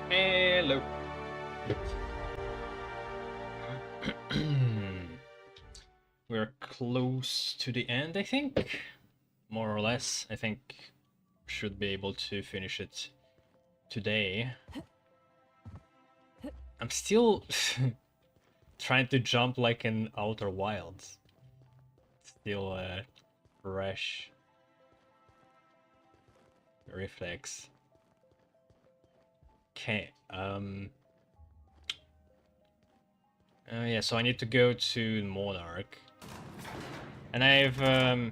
Hello. We're close to the end, I think. More or less. I think should be able to finish it today. I'm still trying to jump like in Outer Wilds. Still fresh reflex. Okay. Yeah, so I need to go to Monarch. And I've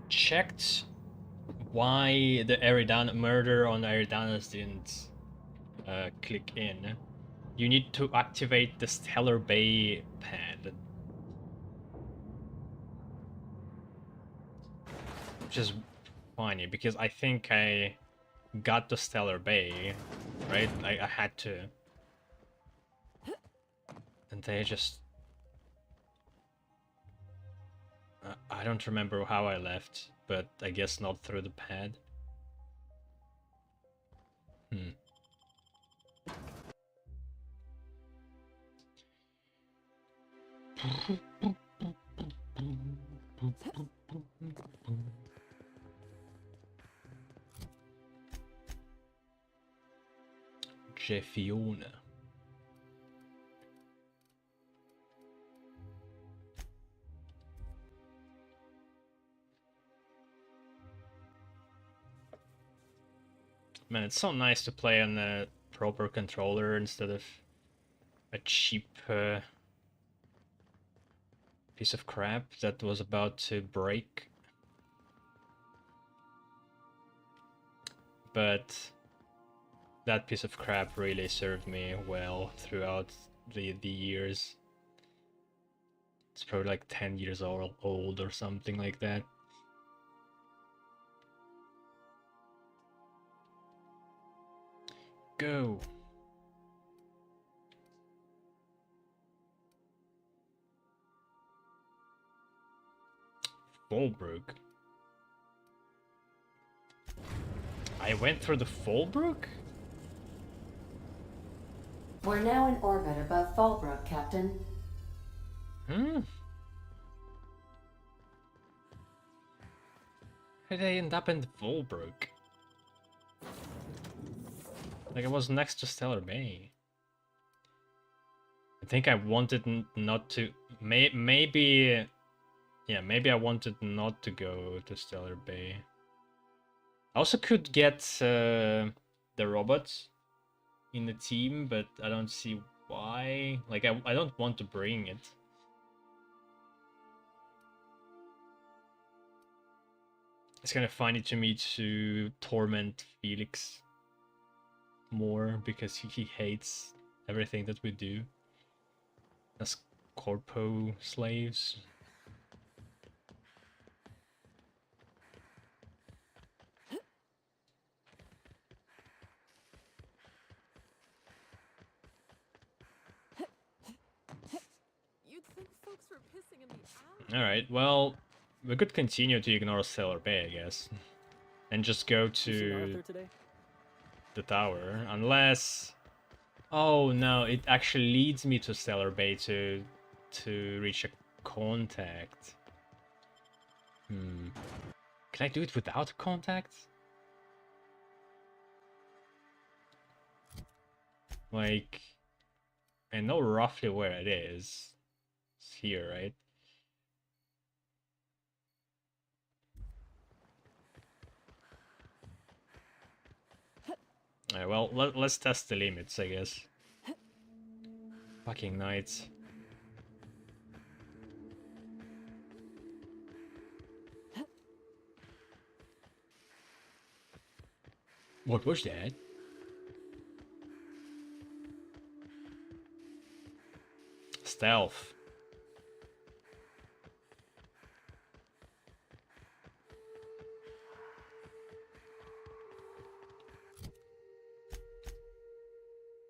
checked why the Eridana murder on Eridanos didn't click in. You need to activate the Stellar Bay pad. Which is funny, because I think I got the Stellar Bay, right? I had to. And they just... I don't remember how I left, but I guess not through the pad. Jeffiona. Man, it's so nice to play on a proper controller instead of a cheap piece of crap that was about to break. But that piece of crap really served me well throughout the years. It's probably like 10 years old or something like that. Go! Fallbrook. I went through the Fallbrook? We're now in orbit above Fallbrook, Captain. Hmm? How did I end up in the Fallbrook? Like, I was next to Stellar Bay. I think I wanted not to... maybe... Yeah, maybe I wanted not to go to Stellar Bay. I also could get the robots in the team, but I don't see why. Like, I don't want to bring it. It's kind of funny to me to torment Felix more, because he hates everything that we do as corpo slaves. You'd think folks were pissing in the alley. Alright, well, we could continue to ignore Stellar Bay, I guess. And just go to the tower, unless... Oh no, it actually leads me to Stellar Bay to reach a contact. Can I do it without contact? Like, I know roughly where it is. It's here, right? Alright, well, let's test the limits, I guess. Fucking knights. What was that? Stealth.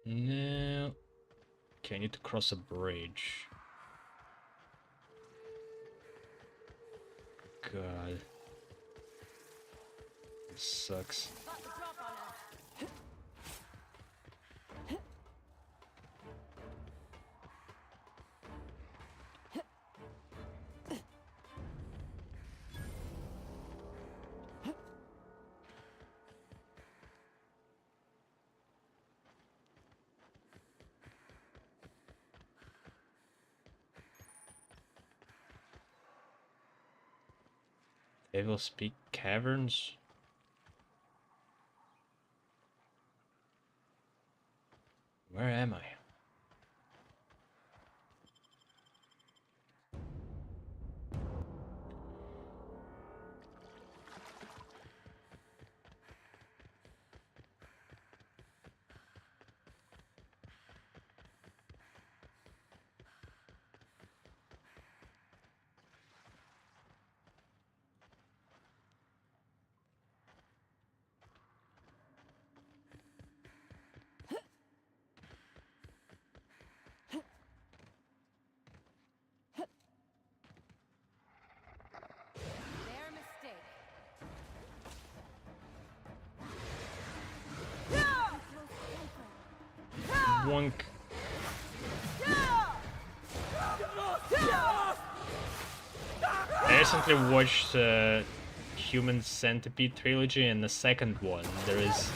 No. Okay, I need to cross a bridge. God. This sucks. Devil's Peak Caverns? Where am I? Their mistake. Wonk. I recently watched Human Centipede trilogy, and the second one there is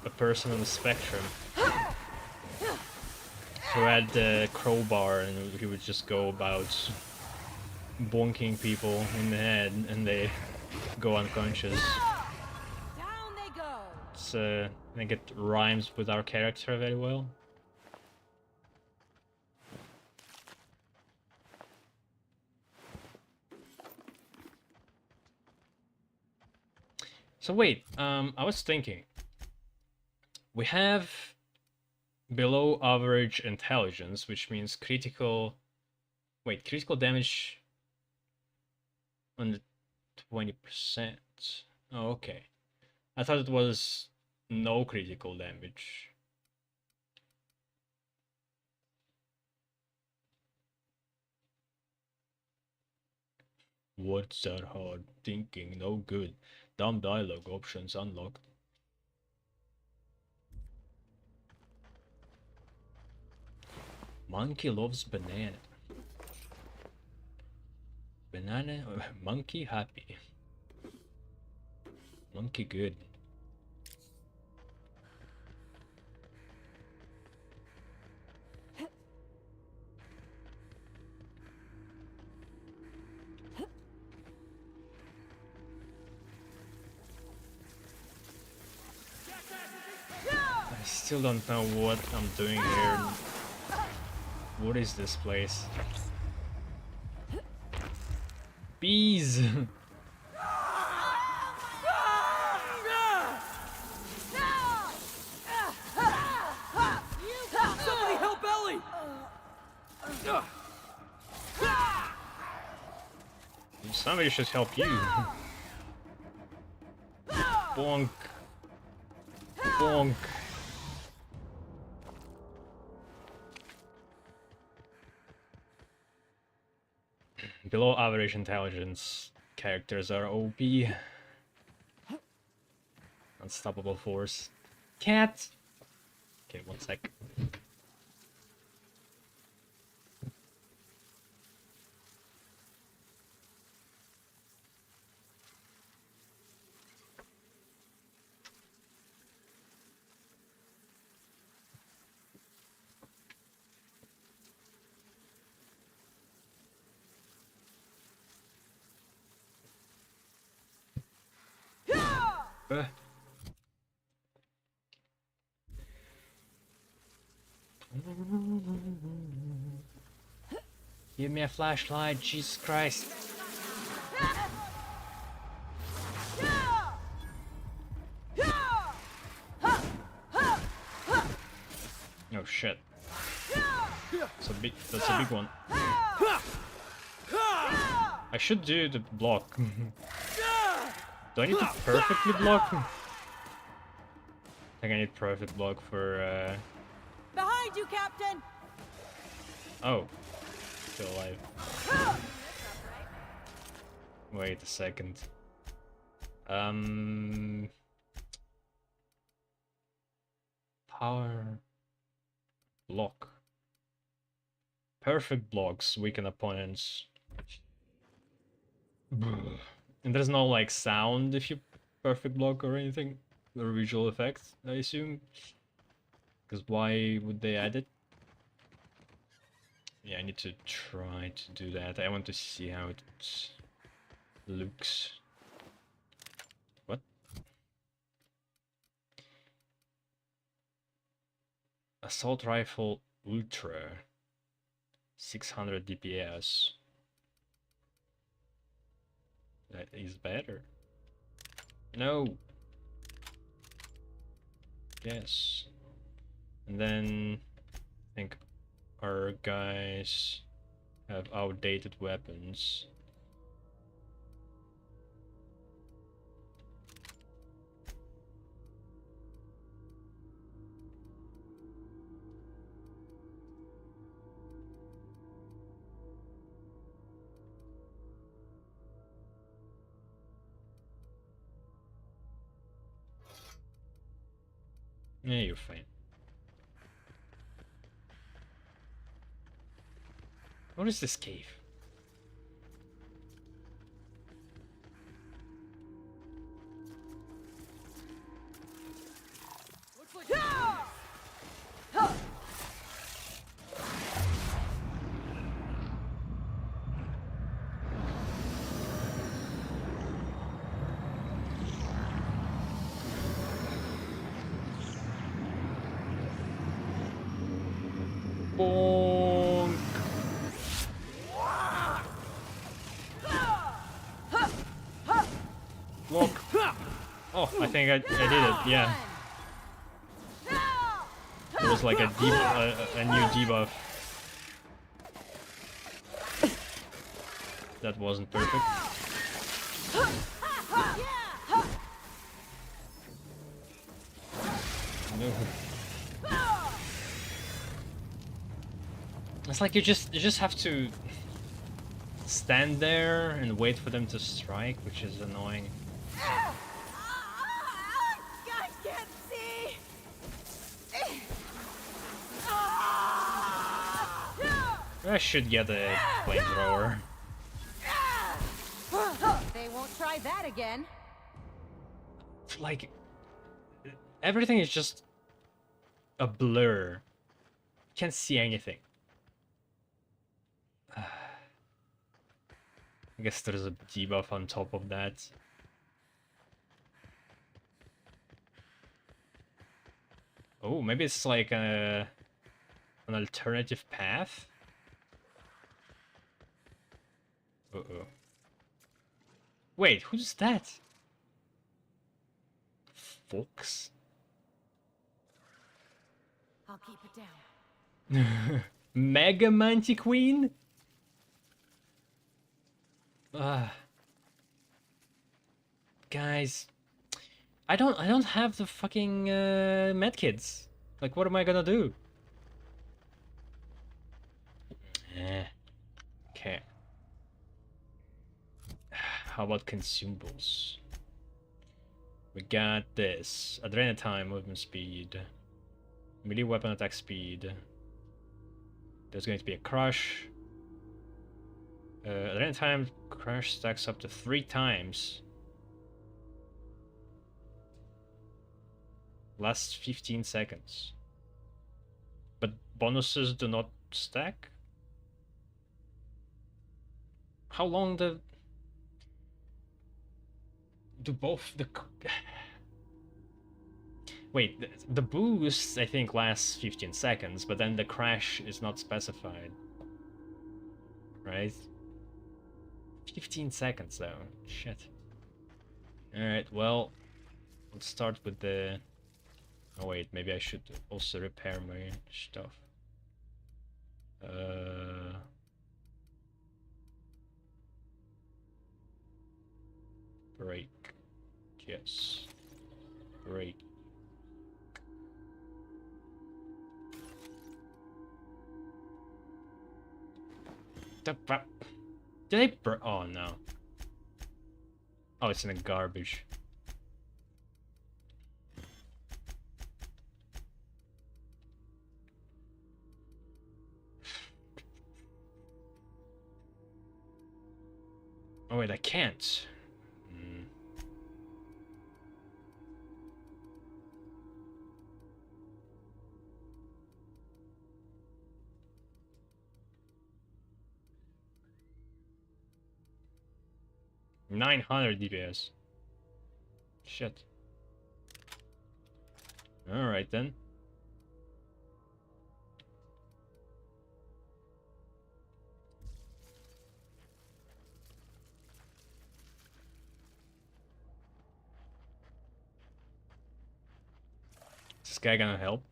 a person on the spectrum who had the crowbar, and he would just go about bonking people in the head and they go unconscious. Down they go. It's I think it rhymes with our character very well. So wait, I was thinking, we have below average intelligence, which means critical damage on the 20%. Oh, okay. I thought it was no critical damage. What's that hard thinking? No good. Dumb dialogue options unlocked. Monkey loves banana. Banana, monkey happy. Monkey good. I still don't know what I'm doing here. What is this place? Bees! Somebody help Ellie! Somebody should help you. Bonk. Bonk. Below average intelligence characters are OP. Unstoppable force. Cat! Okay, one sec. Uh. Give me a flashlight, Jesus Christ. Oh shit. That's a big one. I should do the block. Do I need to perfectly block? I think I need perfect block for Behind you, Captain. oh. Still alive. Wait a second. Power block. Perfect blocks weaken opponents. And there's no like sound if you perfect block or anything, or visual effects, I assume. Because why would they add it? Yeah, I need to try to do that. I want to see how it looks. What? Assault rifle ultra. 600 DPS. That is better. No. Yes. And then I think our guys have outdated weapons. Yeah, you're fine. What is this cave? Looks like. Bonk! Look! Oh, I think I did it, yeah. It was like a new debuff. That wasn't perfect. No. It's like you just have to stand there and wait for them to strike, which is annoying. I can't see. I should get a flamethrower. They won't try that again. Like, everything is just a blur. Can't see anything. I guess there's a debuff on top of that. Oh, maybe it's like an alternative path? Uh-oh. Wait, who's that? Fox? I'll keep it down. Mega Mantiqueen? Guys, I don't have the fucking medkits. Like, what am I gonna do? Okay. How about consumables? We got this. Adrenaline time, movement speed. Melee weapon attack speed. There's going to be a crush. Adrenaline time crush stacks up to 3 times. Lasts 15 seconds. But bonuses do not stack? How long do both the... Wait, the boost I think lasts 15 seconds, but then the crash is not specified. Right? 15 seconds though. Shit. Alright, well, let's start with the... Oh wait, maybe I should also repair my stuff. Break. Yes. Break. The fuck? Did I oh no. Oh, it's in the garbage. Oh wait, I can't. 900 DPS. Shit. Alright then. Is this guy gonna help?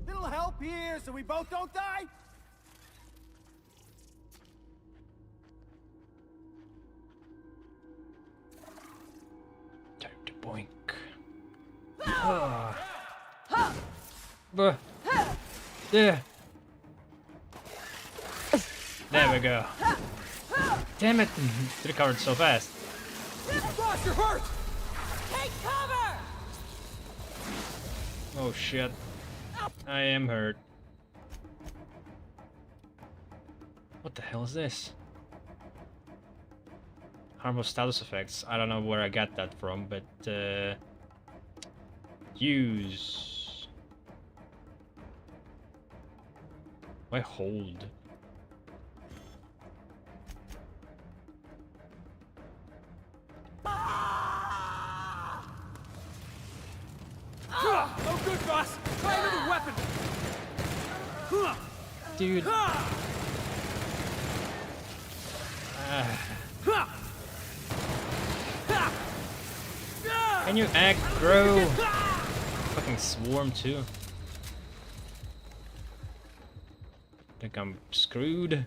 Little help here so we both don't die? Time to boink. Buh. Yeah. There we go. Damn it! It recovered so fast. Boss, you're hurt! Take cover! Oh shit. I am hurt. What the hell is this? Harmful status effects. I don't know where I got that from, but use. Why hold? No good, boss! Try another weapon! Dude. Can you act, bro? Fucking swarm too. Think I'm screwed.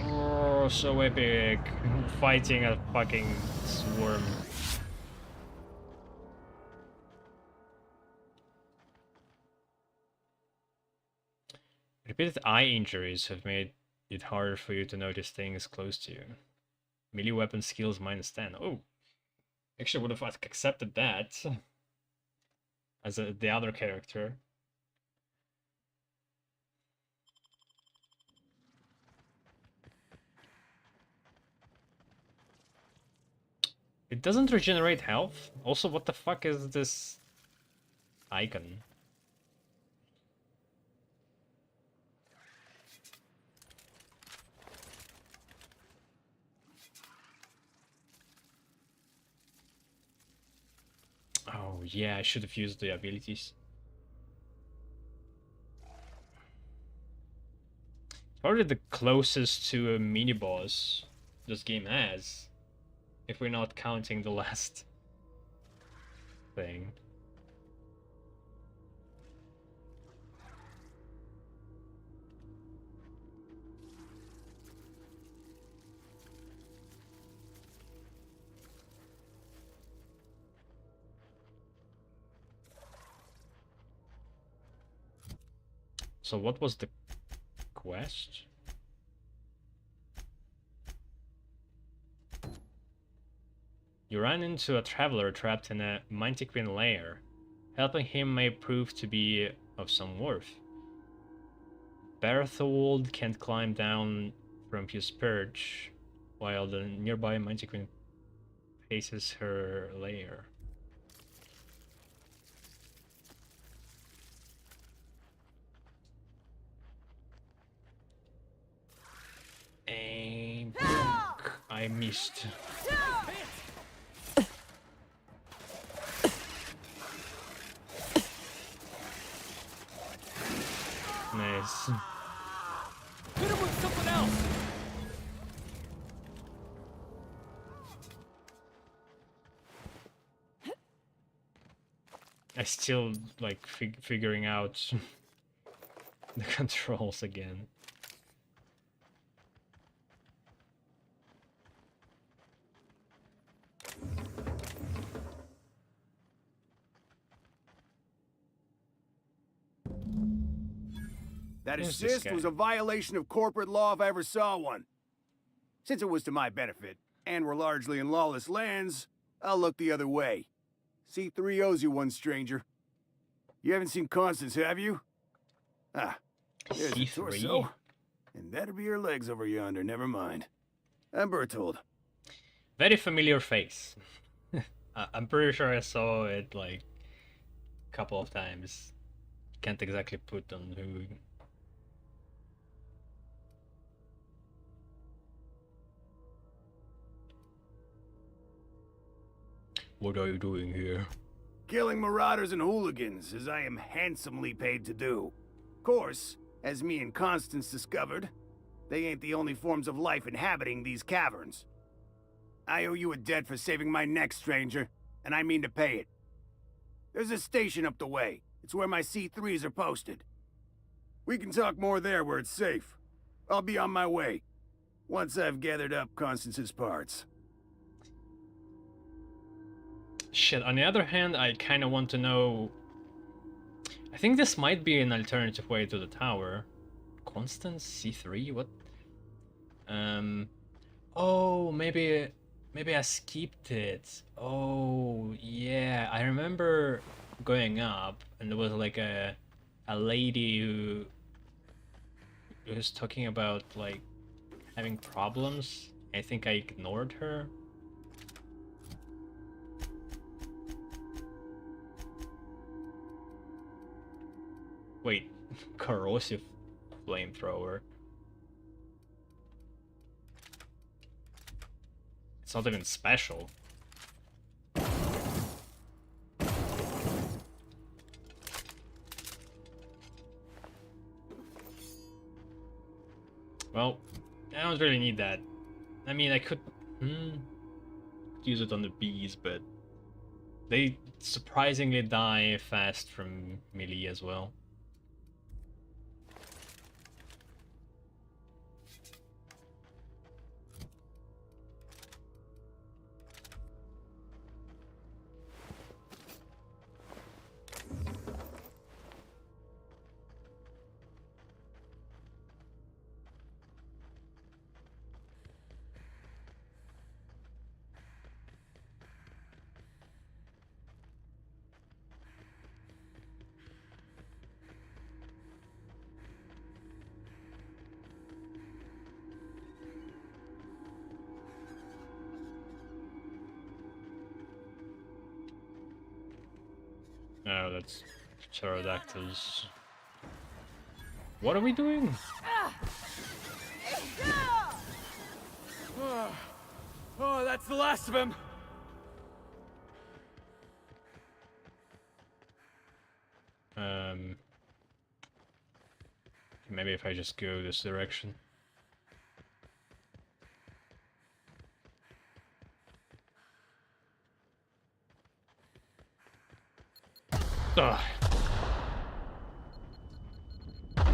Oh, so epic. Fighting a fucking swarm. Repeated eye injuries have made it harder for you to notice things close to you. Melee weapon skills -10. Oh, actually would have accepted that as the other character. It doesn't regenerate health. Also, what the fuck is this icon? Oh yeah, I should have used the abilities. Probably the closest to a mini boss this game has, if we're not counting the last thing. So what was the quest? You ran into a traveler trapped in a Mantiquine lair. Helping him may prove to be of some worth. Berthold can't climb down from his perch, while the nearby Mantiquine faces her lair. And I missed. Nice. Hit him with something else! I still like figuring out the controls again. That Who's this assist guy? was a violation of corporate law if I ever saw one. Since it was to my benefit, and we're largely in lawless lands, I'll look the other way. C3 owes you one, stranger. You haven't seen Constance, have you? Ah, there's the C3. torso. And that'll be her legs over yonder, never mind. I'm Bertold. Very familiar face. I'm pretty sure I saw it like a couple of times. Can't exactly put on who. What are you doing here? Killing marauders and hooligans, as I am handsomely paid to do. Of course, as me and Constance discovered, they ain't the only forms of life inhabiting these caverns. I owe you a debt for saving my neck, stranger, and I mean to pay it. There's a station up the way. It's where my C3s are posted. We can talk more there where it's safe. I'll be on my way, once I've gathered up Constance's parts. Shit, on the other hand, I kind of want to know... I think this might be an alternative way to the tower. Constance? C3? What? Oh, maybe I skipped it. Oh, yeah. I remember going up, and there was like a lady who was talking about, like, having problems. I think I ignored her. Wait, corrosive flamethrower. It's not even special. Well, I don't really need that. I mean, I could use it on the bees, but they surprisingly die fast from melee as well. Oh, that's pterodactyls. What are we doing? Oh, that's the last of him. Maybe if I just go this direction. Ugh. Come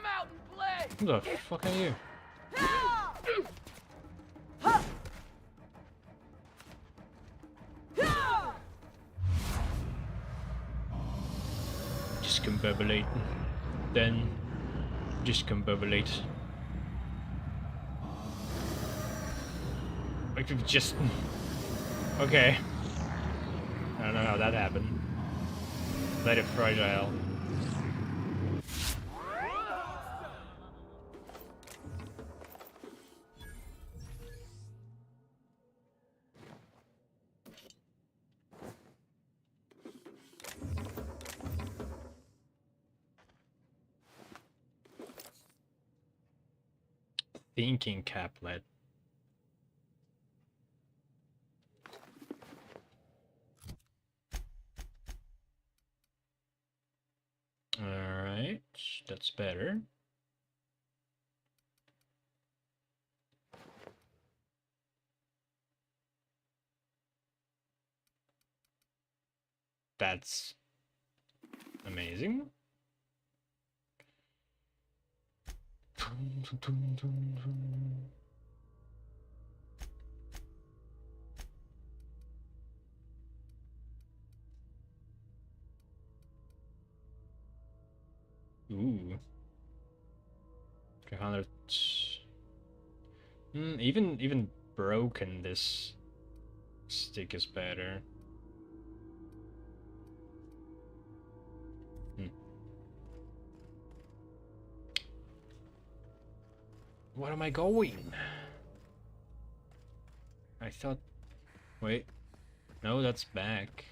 out and play. Who the fuck are you? Discombobulate. Then discombobulate. Like we've just... Okay. I don't know how that happened. Very fragile. Thinking caplet. Alright, that's better. That's amazing. Ooh. 300. Even broken this stick is better. Where am I going? I thought... Wait. No, that's back.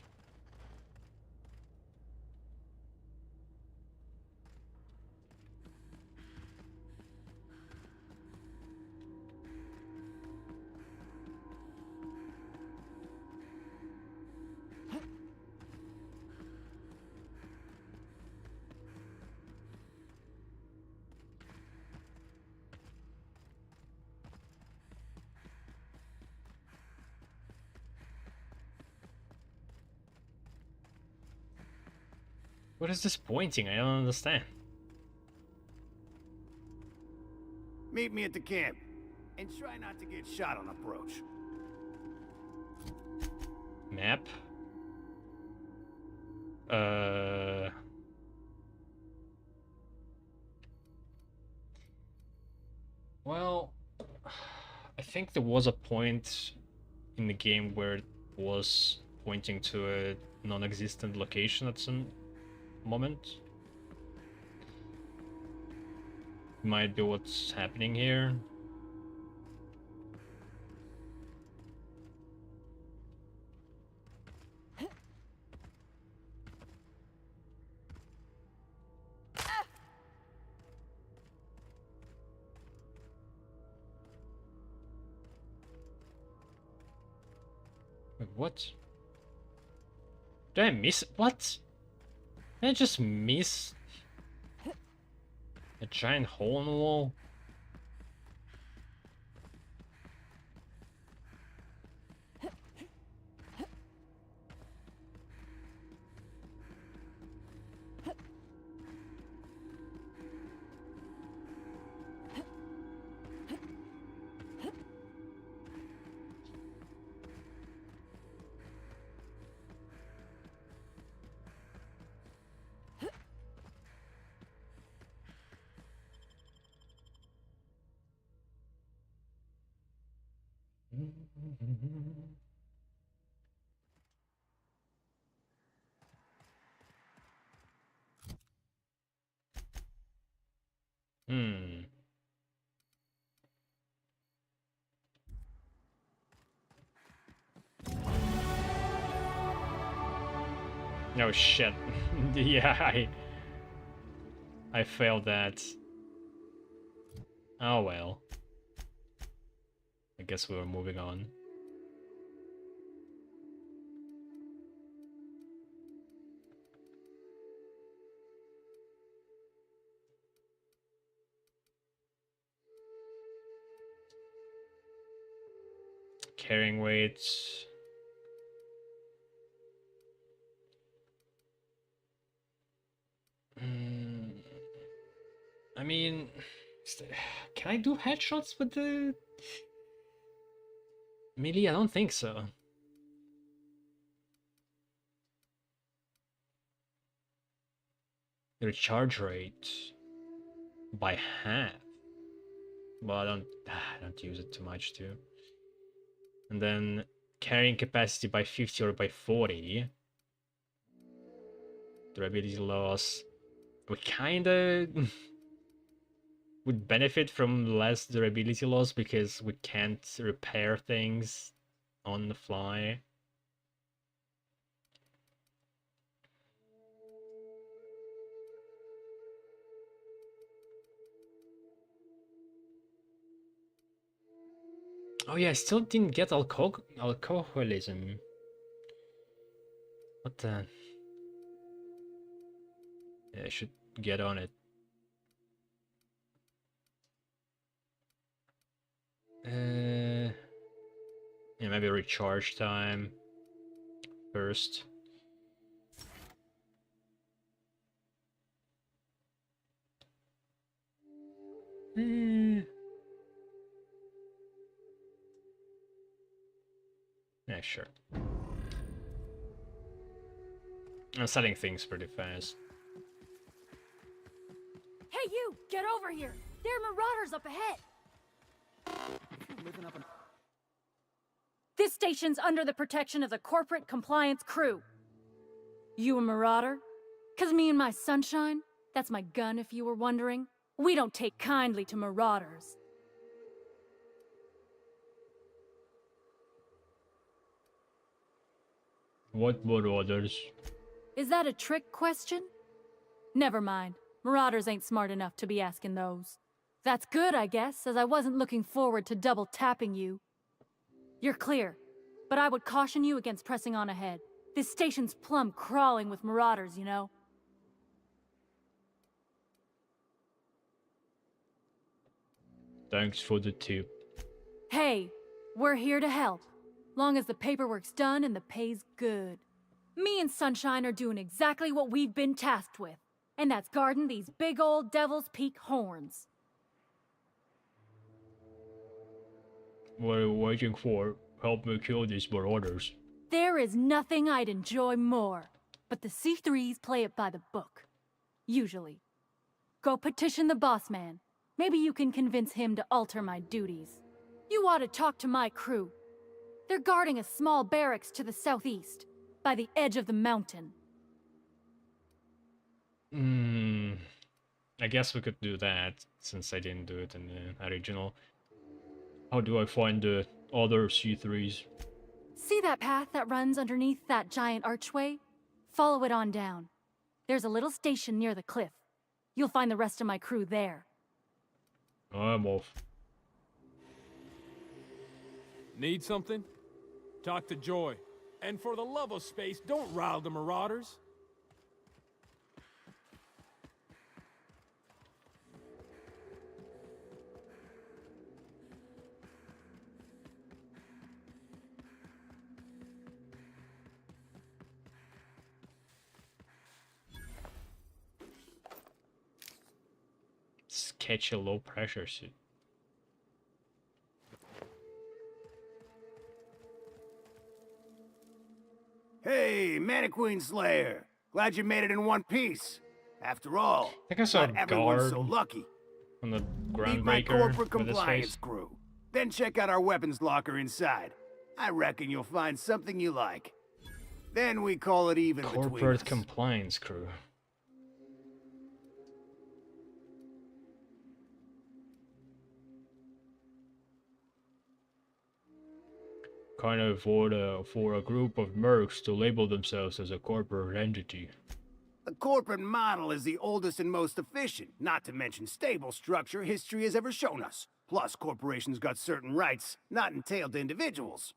What is this pointing? I don't understand. Meet me at the camp. And try not to get shot on approach. Map? Well, I think there was a point in the game where it was pointing to a non-existent location at some moment. Might be what's happening here. Wait, what? Did I miss what? Did I just miss a giant hole in the wall? Hmm. Oh shit. Yeah, I failed that. Oh well. I guess we were moving on. Carrying weights. I mean, can I do headshots with the melee? I don't think so. The recharge rate by half. Well, I don't use it too much too. And then carrying capacity by 50 or by 40. Durability loss. We kinda would benefit from less durability loss because we can't repair things on the fly. Oh yeah, I still didn't get alcoholism. What the? Yeah, I should get on it. Yeah, maybe recharge time first. Yeah, sure. I'm selling things pretty fast. Hey, you! Get over here! There are marauders up ahead! Living up an... This station's under the protection of the Corporate Compliance Crew. You a marauder? 'Cause me and my sunshine, that's my gun if you were wondering, we don't take kindly to marauders. What marauders? Is that a trick question? Never mind. Marauders ain't smart enough to be asking those. That's good, I guess, as I wasn't looking forward to double tapping you. You're clear, but I would caution you against pressing on ahead. This station's plumb crawling with marauders, you know? Thanks for the tip. Hey, we're here to help. Long as the paperwork's done and the pay's good. Me and Sunshine are doing exactly what we've been tasked with. And that's guarding these big old Devil's Peak horns. What are you waiting for? Help me kill these marauders. There is nothing I'd enjoy more. But the C3s play it by the book. Usually. Go petition the boss man. Maybe you can convince him to alter my duties. You ought to talk to my crew. They're guarding a small barracks to the southeast, by the edge of the mountain. I guess we could do that, since I didn't do it in the original. How do I find the other C3s? See that path that runs underneath that giant archway? Follow it on down. There's a little station near the cliff. You'll find the rest of my crew there. I'm off. Need something? Talk to Joy. And for the love of space, don't rile the marauders. Sketchy low pressure suit. Hey, Mannequin Slayer. Glad you made it in one piece. After all, I think I saw not a everyone's guard so lucky. on the Meet my groundbreaker corporate with his compliance face. crew. Then check out our weapons locker inside. I reckon you'll find something you like. Then we call it even between Corporate us. compliance crew. Kind of for a group of mercs to label themselves as a corporate entity. The corporate model is the oldest and most efficient, not to mention stable structure history has ever shown us. Plus, corporations got certain rights not entailed to individuals.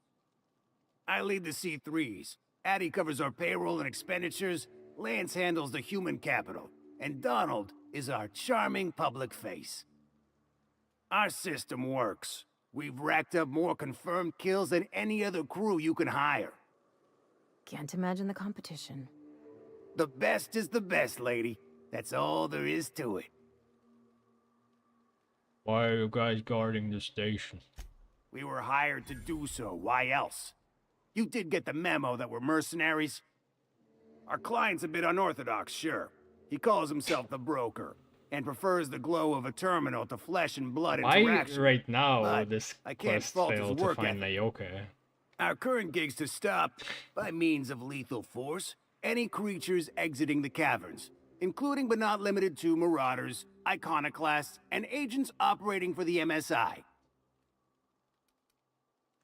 I lead the C3s. Addie covers our payroll and expenditures, Lance handles the human capital, and Donald is our charming public face. Our system works. We've racked up more confirmed kills than any other crew you can hire. Can't imagine the competition. The best is the best, lady. That's all there is to it. Why are you guys guarding the station? We were hired to do so. Why else? You did get the memo that we're mercenaries? Our client's a bit unorthodox, sure. He calls himself the broker, and prefers the glow of a terminal to flesh and blood Why interaction. right now But this I can't quest fault his failed to work find ethic. Naoka? Our current gig's to stop, by means of lethal force, any creatures exiting the caverns, including but not limited to marauders, iconoclasts, and agents operating for the MSI.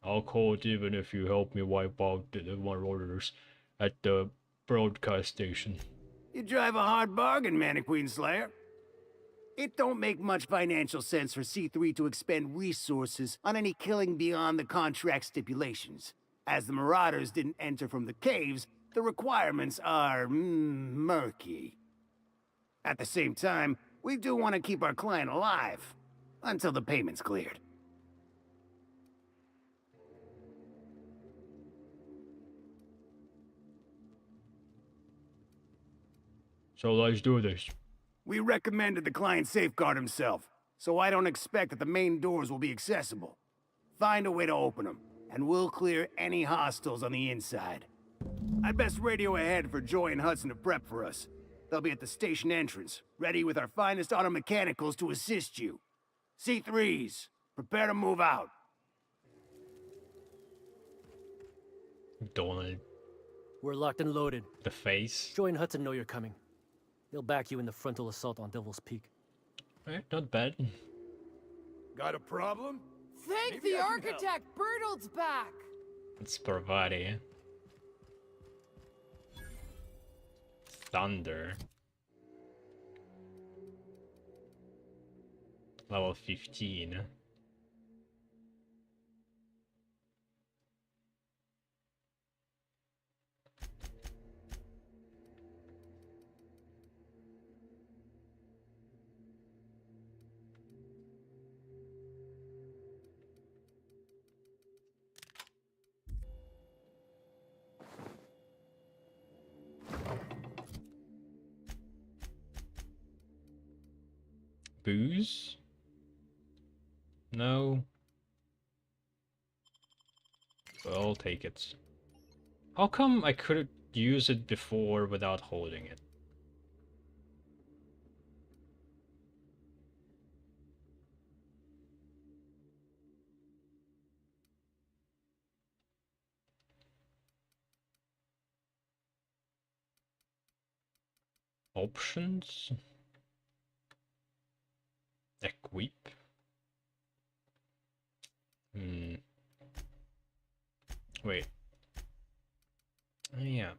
I'll call it even if you help me wipe out the marauders at the broadcast station. You drive a hard bargain, Mannequin Slayer. It don't make much financial sense for C3 to expend resources on any killing beyond the contract stipulations. As the Marauders didn't enter from the caves, the requirements are murky. At the same time, we do want to keep our client alive, until the payment's cleared. So let's do this. We recommended the client safeguard himself, so I don't expect that the main doors will be accessible. Find a way to open them, and we'll clear any hostiles on the inside. I'd best radio ahead for Joy and Hudson to prep for us. They'll be at the station entrance, ready with our finest auto mechanicals to assist you. C3s, prepare to move out. Donald We're locked and loaded. the face. Joy and Hudson know you're coming. They'll back you in the frontal assault on Devil's Peak. Alright, not bad. Got a problem? Thank Maybe the I can help. architect! Bertolt's back! It's Parvati. Thunder. Level 15. Booze? No. Well, I'll take it. How come I couldn't use it before without holding it? Options? Equip? Wait. Oh, yeah.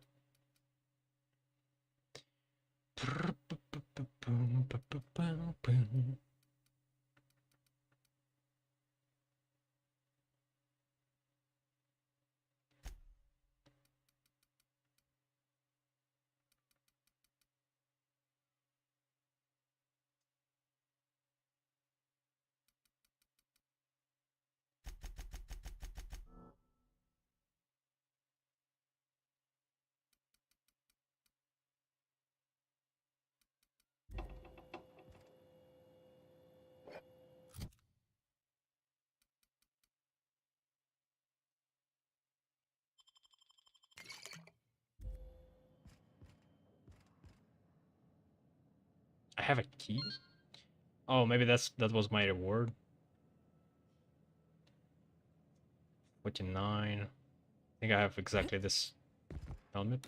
I have a key? Oh, maybe that was my reward. 49. I think I have exactly this helmet.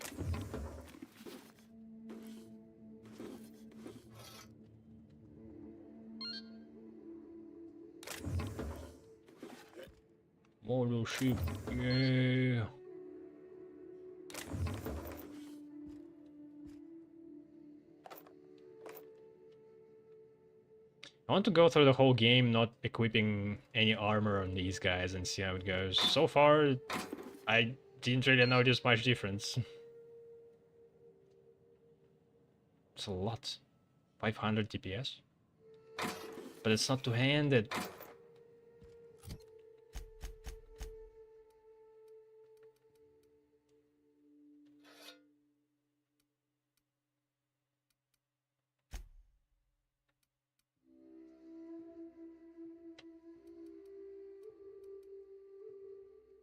Model ship, yeah. I want to go through the whole game not equipping any armor on these guys and see how it goes. So far, I didn't really notice much difference. It's a lot. 500 DPS. But it's not two-handed.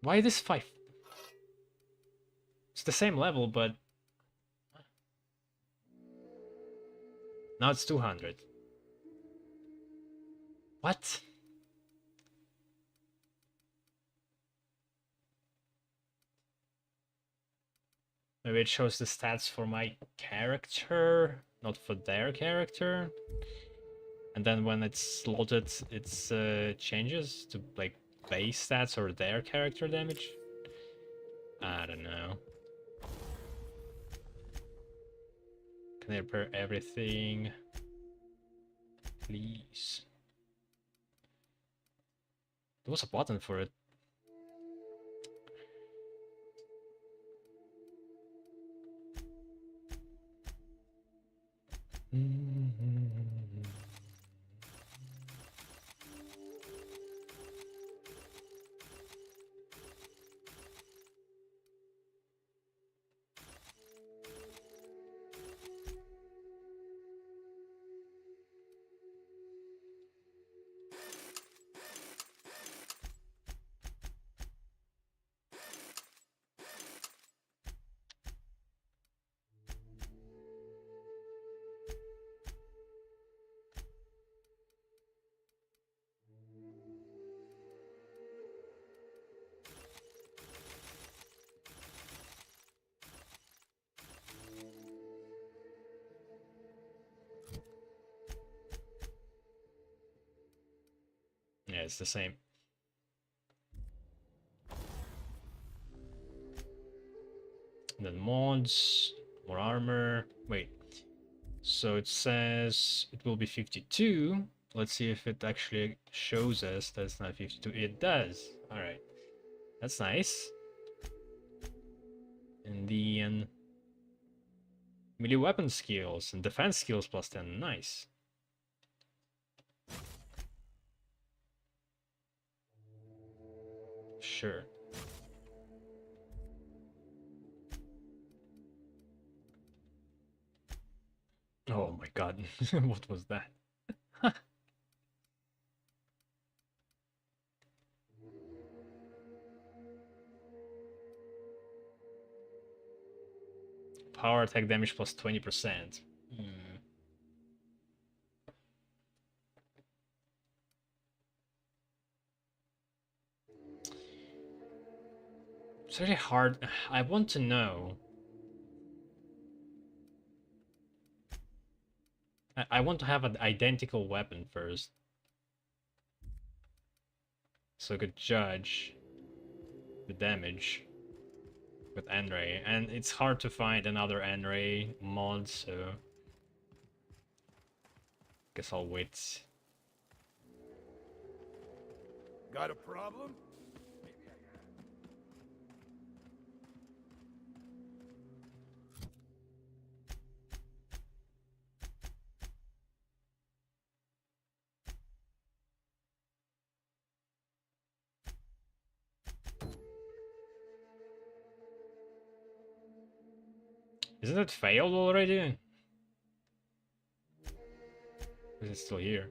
Why this 5? It's the same level, but now it's 200. What? Maybe it shows the stats for my character, not for their character. And then when it's slotted, it's changes to like base stats or their character damage. I don't know. Can I repair everything? Please. There was a button for it. it's the same. And then mods, more armor. Wait. So it says it will be 52. Let's see if it actually shows us that's not 52. It does. Alright. That's nice. And the melee weapon skills and defense skills plus 10. Nice. Sure. Oh my god, what was that? Power attack damage plus 20%. It's really hard. I want to know. I want to have an identical weapon first, so I could judge the damage with N-Ray, and it's hard to find another N-Ray mod, so guess I'll wait. Got a problem? Isn't it failed already? Is it still here?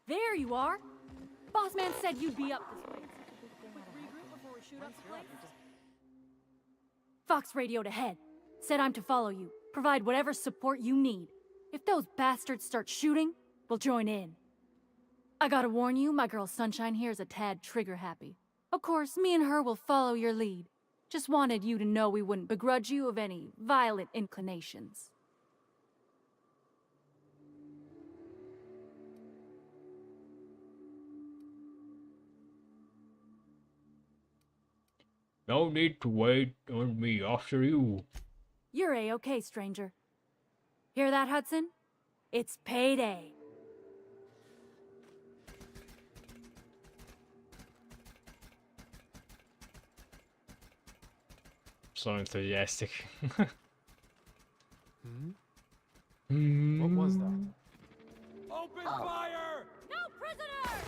There you are. Boss man said you'd be up this way. Quick regroup before we shoot up the place. Fox radioed ahead. Said I'm to follow you. Provide whatever support you need. If those bastards start shooting, we'll join in. I gotta warn you, my girl Sunshine here is a tad trigger happy. Of course, me and her will follow your lead. Just wanted you to know we wouldn't begrudge you of any violent inclinations. No need to wait on me after you. You're A-okay, stranger. Hear that, Hudson? It's payday. So enthusiastic. What was that? Open fire! No prisoners!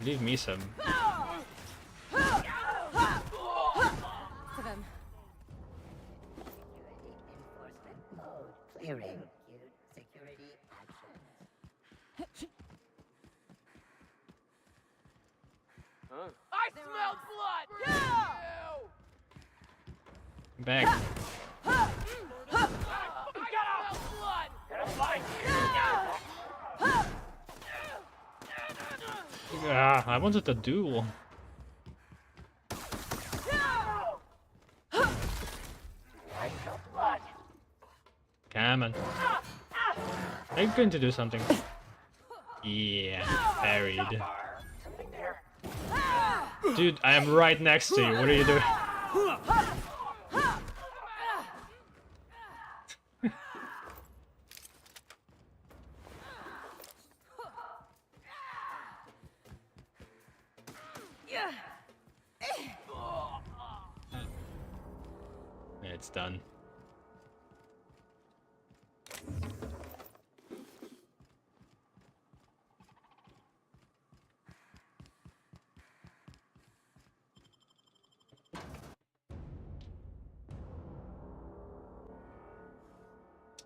Leave me some. To them. Clearing. Security action. I smell blood! Back. Ah, I wanted a duel. Come on. Are you going to do something? Yeah, buried. Dude, I am right next to you. What are you doing? It's done.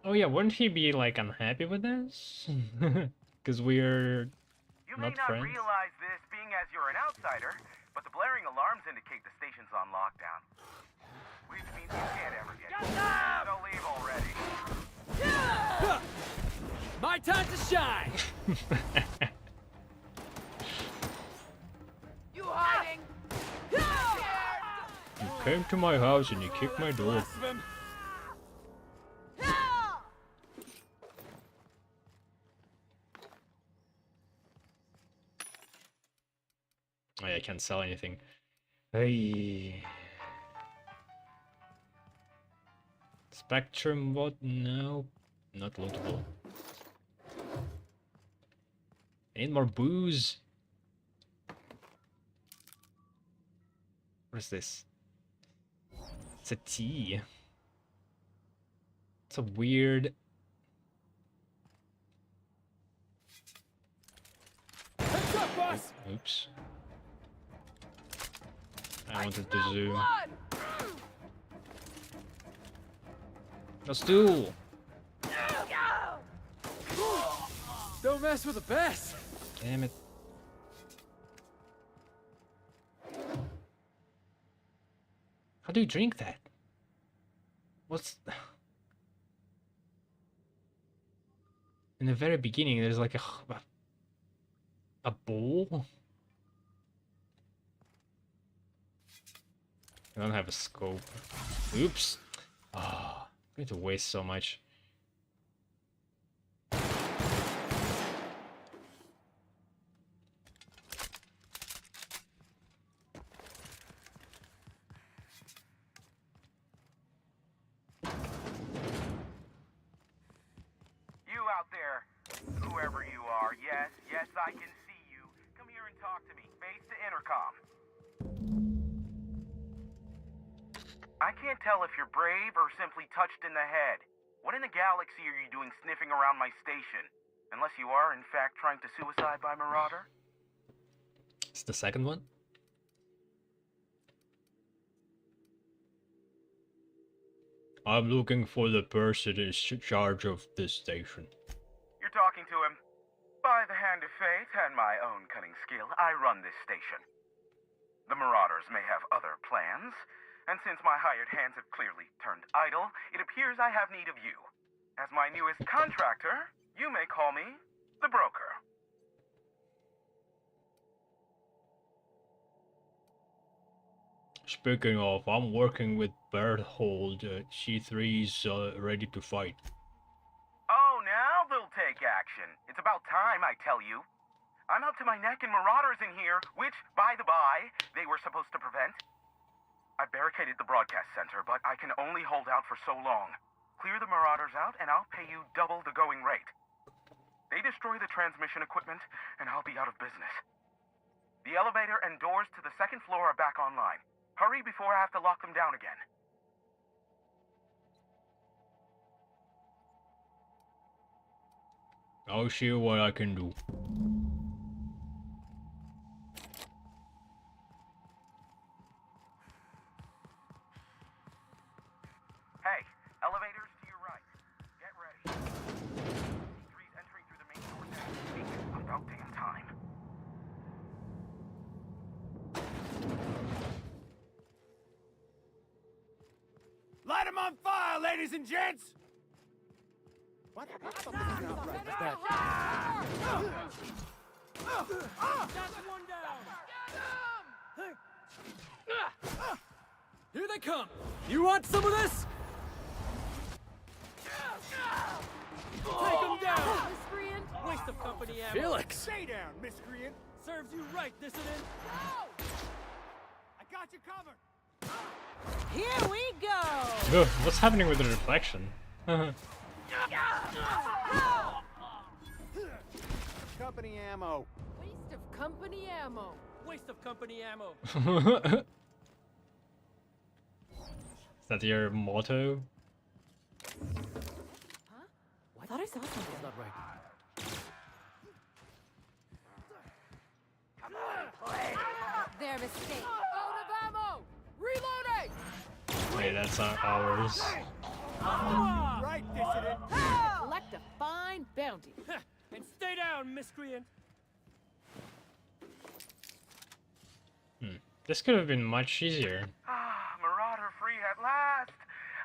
Oh yeah, wouldn't he be like unhappy with this? Because we're You may not not friends. realize this being as you're an outsider, but the blaring alarms indicate the station's on lockdown. Which means you can't ever get in. So leave already. My time to shine! You hiding? You came to my house and you kicked my door. Rest of 'em. Oh yeah, I can't sell anything. Hey. Spectrum, what? No. Not lootable. I need more booze. What is this? It's a tea. It's a weird... Heads up, boss! Oops. I wanted to zoom. A stool! Don't mess with the best! Damn it. How do you drink that? What's... In the very beginning, there's like a bowl? I don't have a scope. Oops! Ah, I'm going to waste so much. You out there, whoever you are, yes, I can see you. Come here and talk to me, face to intercom. I can't tell if you're brave or simply touched in the head. What in the galaxy are you doing sniffing around my station? Unless you are, in fact, trying to suicide by Marauder? It's the second one? I'm looking for the person in charge of this station. You're talking to him. By the hand of fate and my own cunning skill, I run this station. The Marauders may have other plans, and since my hired hands have clearly turned idle, it appears I have need of you. As my newest contractor, you may call me the Broker. Speaking of, I'm working with Berthold. C3's ready to fight. Oh, now they'll take action. It's about time, I tell you. I'm up to my neck in Marauders in here, which, by the by, they were supposed to prevent. I barricaded the broadcast center, but I can only hold out for so long. Clear the Marauders out, and I'll pay you double the going rate. They destroy the transmission equipment, and I'll be out of business. The elevator and doors to the second floor are back online. Hurry before I have to lock them down again. I'll see what I can do. Hey, elevators to your right. Get ready. C3's entering through the main door now. About damn time. Light him on fire, ladies and gents! What? Something's not right with that. That's one down! Here they come! You want some of this? Take them down! Miscreant! Waste of company ammo. Felix! Stay down, miscreant! Serves you right, dissident! I got you covered! Here we go! Ugh, what's happening with the reflection? Company ammo. Waste of company ammo. Waste of company ammo. Is that your motto? I thought I saw something. It's not right. Their mistake. Out of ammo! Reloading! Wait, that's not ours. Right, dissident. Collect a fine bounty. And stay down, miscreant! This could have been much easier. Ah, Marauder free at last.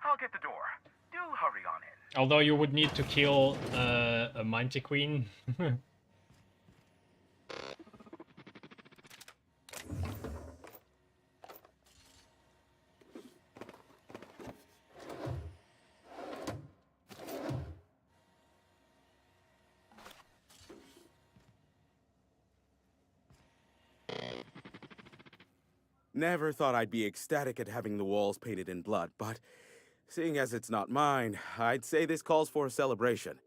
I'll get the door. Do hurry on in. Although you would need to kill a Mighty Queen. Never thought I'd be ecstatic at having the walls painted in blood, but seeing as it's not mine, I'd say this calls for a celebration.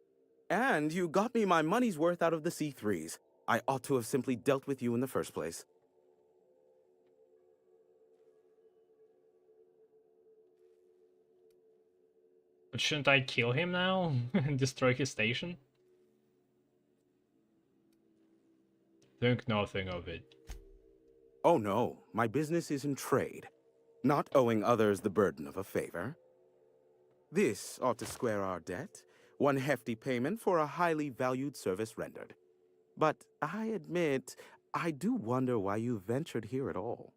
And you got me my money's worth out of the C3s. I ought to have simply dealt with you in the first place. But shouldn't I kill him now and destroy his station? Think nothing of it. Oh no, my business is in trade, not owing others the burden of a favor. This ought to square our debt, one hefty payment for a highly valued service rendered. But I admit, I do wonder why you ventured here at all.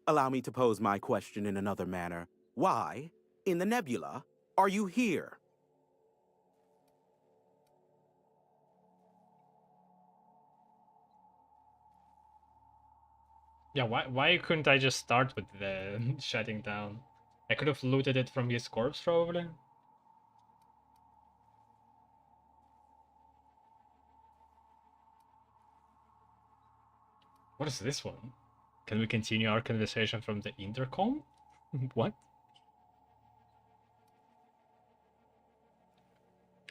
Allow me to pose my question in another manner. Why, in the nebula, are you here? Yeah, why couldn't I just start with the shutting down? I could have looted it from his corpse, probably. What is this one? Can we continue our conversation from the intercom? What?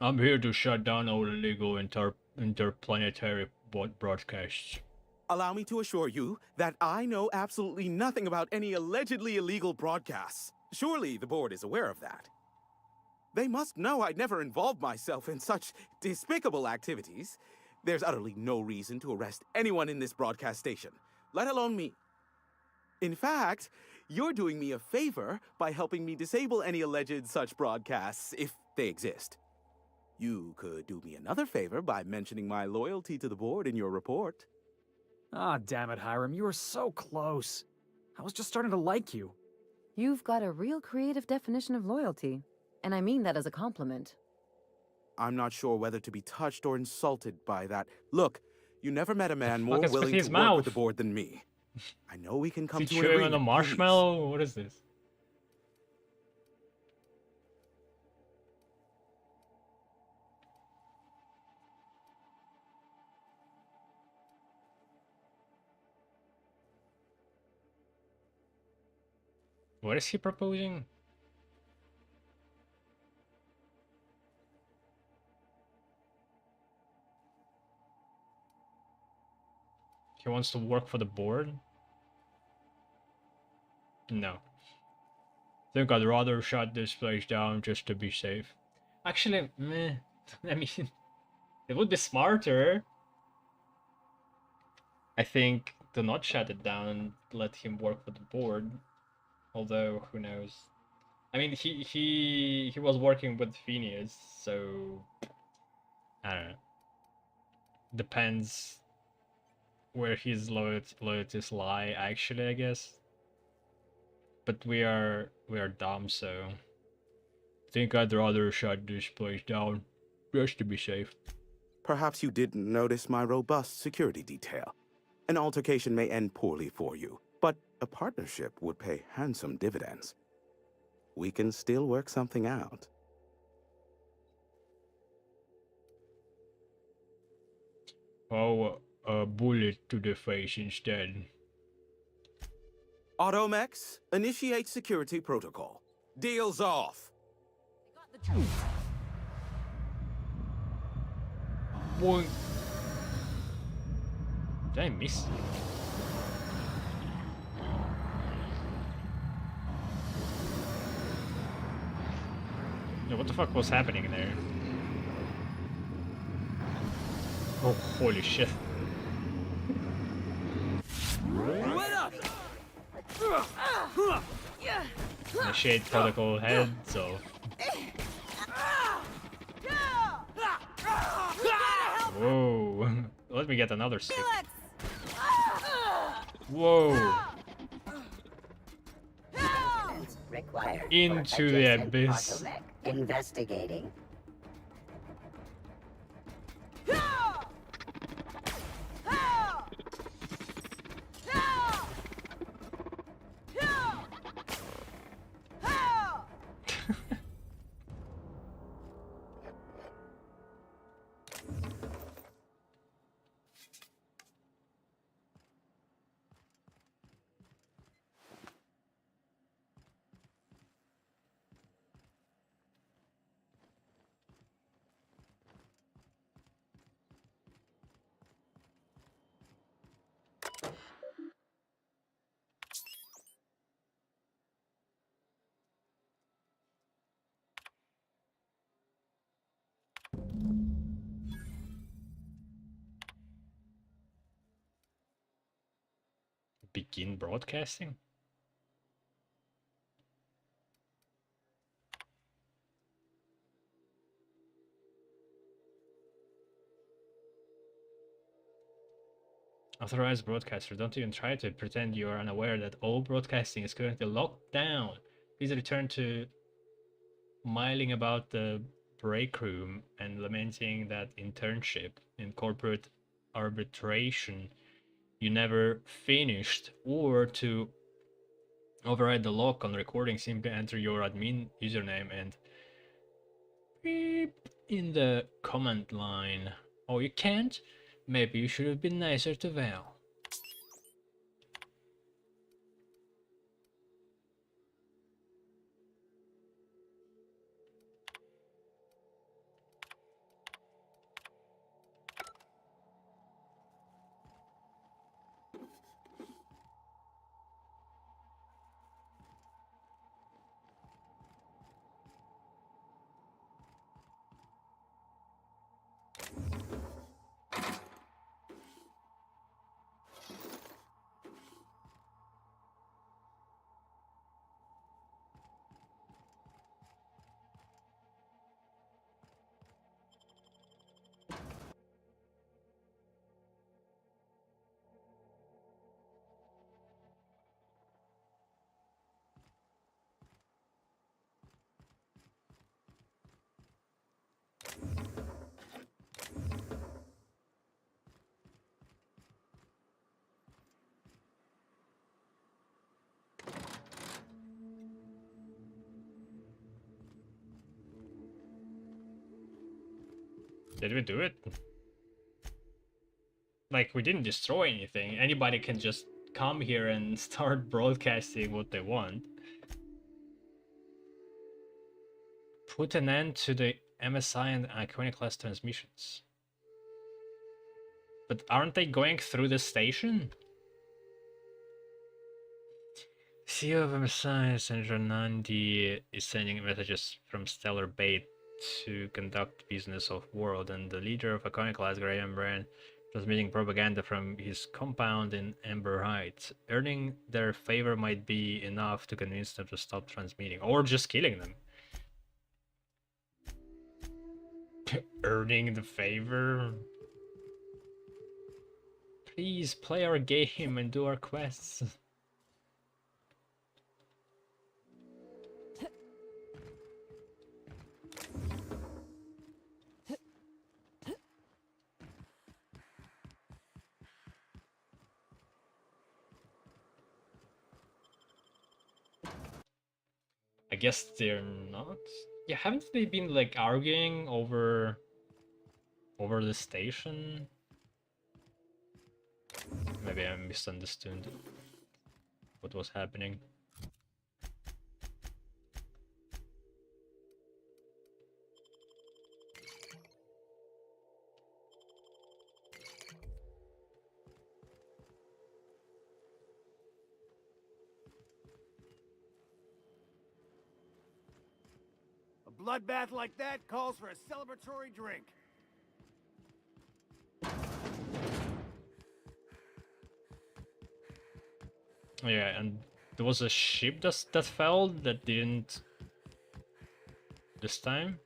I'm here to shut down all illegal interplanetary broadcasts. Allow me to assure you that I know absolutely nothing about any allegedly illegal broadcasts. Surely the board is aware of that. They must know I'd never involved myself in such despicable activities. There's utterly no reason to arrest anyone in this broadcast station, let alone me. In fact, you're doing me a favor by helping me disable any alleged such broadcasts, if they exist. You could do me another favor by mentioning my loyalty to the board in your report. Ah, damn it, Hiram, you were so close. I was just starting to like you. You've got a real creative definition of loyalty, and I mean that as a compliment. I'm not sure whether to be touched or insulted by that. Look, you never met a man more Look, willing his to mouth. work with the board than me. I know we can come Is he to an chewing agreement. on a marshmallow? What is this? What is he proposing? He wants to work for the board? No. Think I'd rather shut this place down just to be safe. Actually, meh. I mean, it would be smarter, I think, to not shut it down and let him work for the board. Although, who knows? I mean, he was working with Phineas, so I don't know. Depends where his loyalties lie, actually, I guess. But we are dumb, so think I'd rather shut this place down just to be safe. Perhaps you didn't notice my robust security detail. An altercation may end poorly for you, but a partnership would pay handsome dividends. We can still work something out. Oh, a bullet to the face instead. Automex, initiate security protocol. Deals off. Boing. Did I miss? Yeah, what the fuck was happening there? Oh, holy shit. Initiate protocol heads off. Whoa. Let me get another sip. Whoa. Required Into the abyss. Investigating. Begin broadcasting? Authorized broadcaster, don't even try to pretend you are unaware that all broadcasting is currently locked down. Please return to miling about the break room and lamenting that internship in corporate arbitration you never finished, or to override the lock on recording, simply enter your admin username and beep in the comment line. Oh, you can't? Maybe you should have been nicer to Val. Did we do it? Like, we didn't destroy anything. Anybody can just come here and start broadcasting what they want. Put an end to the MSI and Iconoclast transmissions. But aren't they going through the station? CEO of MSI, Sandra Nandi, is sending messages from Stellar Bay to conduct business of world, and the leader of Iconoclast, Graham Brand, transmitting propaganda from his compound in Amber Heights. Earning their favor might be enough to convince them to stop transmitting, or just killing them. Earning the favor? Please play our game and do our quests. I guess they're not. Yeah, haven't they been like arguing over the station? Maybe I misunderstood what was happening. A bloodbath like that calls for a celebratory drink. Yeah, and there was a ship that fell that didn't this time.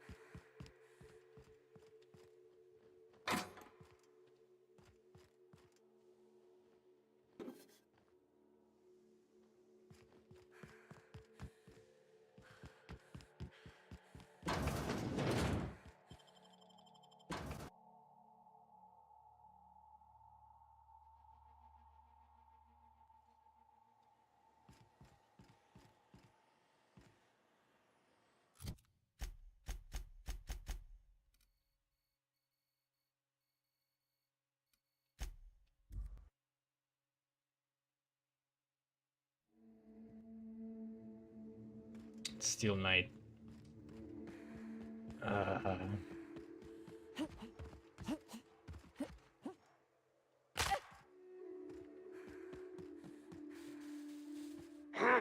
Steel Knight.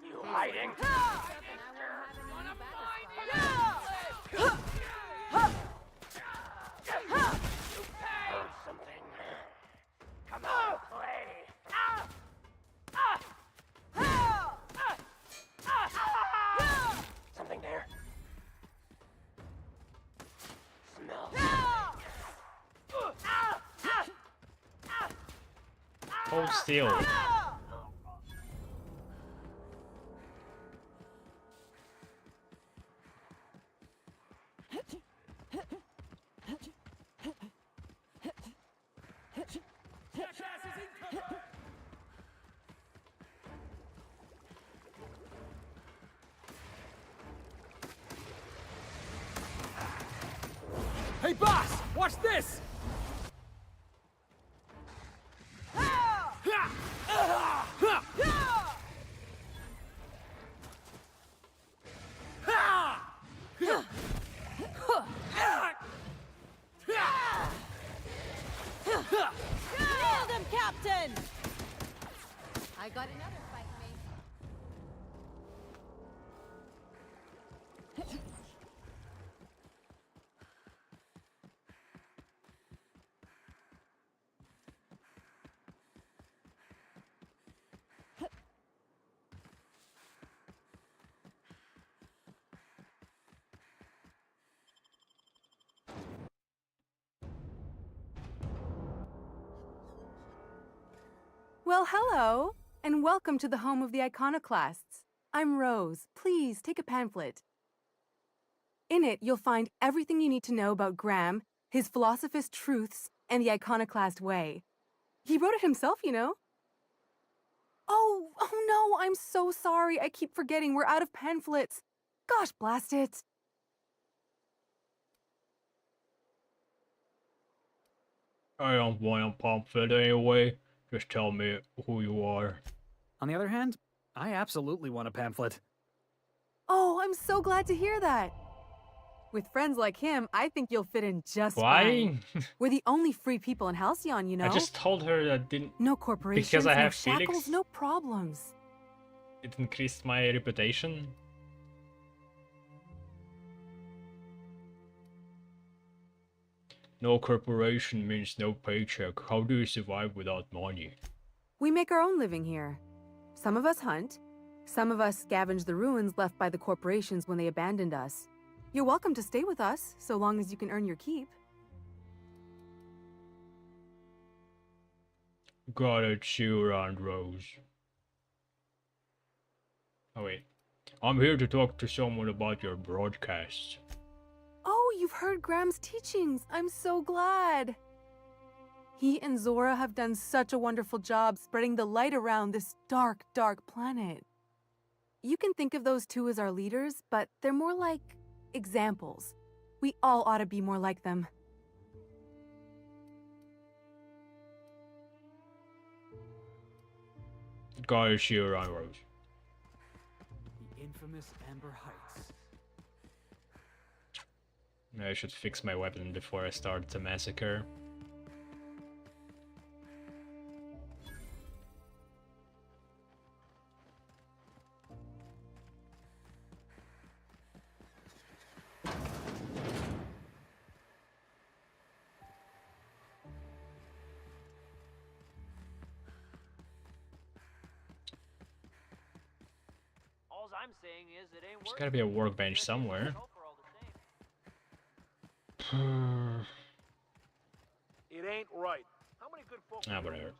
You hiding? Something. Come on, play. Something there. Smell. Hold still. Hey, boss! Watch this! Nailed him, Captain! I got another fight, mate. Well, hello, and welcome to the home of the Iconoclasts. I'm Rose. Please take a pamphlet. In it, you'll find everything you need to know about Graham, his Philosophist truths, and the Iconoclast way. He wrote it himself, you know. Oh no, I'm so sorry. I keep forgetting we're out of pamphlets. Gosh, blast it. I don't want a pamphlet anyway. Just tell me who you are. On the other hand, I absolutely want a pamphlet. Oh, I'm so glad to hear that. With friends like him, I think you'll fit in just Why? fine. We're the only free people in Halcyon, you know? I just told her that didn't. No corporations, Because I no have shackles, Felix? no problems. It increased my reputation. No corporation means no paycheck. How do you survive without money? We make our own living here. Some of us hunt. Some of us scavenge the ruins left by the corporations when they abandoned us. You're welcome to stay with us, so long as you can earn your keep. Got it, see you around, Rose. Oh wait. I'm here to talk to someone about your broadcasts. Oh, you've heard Graham's teachings. I'm so glad. He and Zora have done such a wonderful job spreading the light around this dark, dark planet. You can think of those two as our leaders, but they're more like examples. We all ought to be more like them. Got it, see you around, Rose. The infamous Amber Heights. I should fix my weapon before I start the massacre. All I'm saying is it ain't There's gotta be a workbench somewhere. It ain't right. How many good folks? Ah, whatever.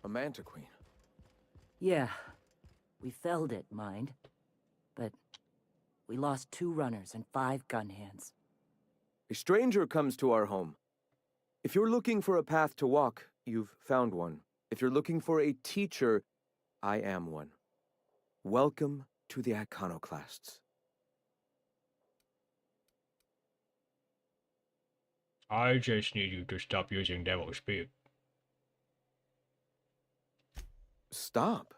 A Manta Queen. Yeah, we felled it, mind. But we lost 2 runners and 5 gun hands. A stranger comes to our home. If you're looking for a path to walk, you've found one. If you're looking for a teacher, I am one. Welcome to the Iconoclasts. I just need you to stop using devil speak. Stop?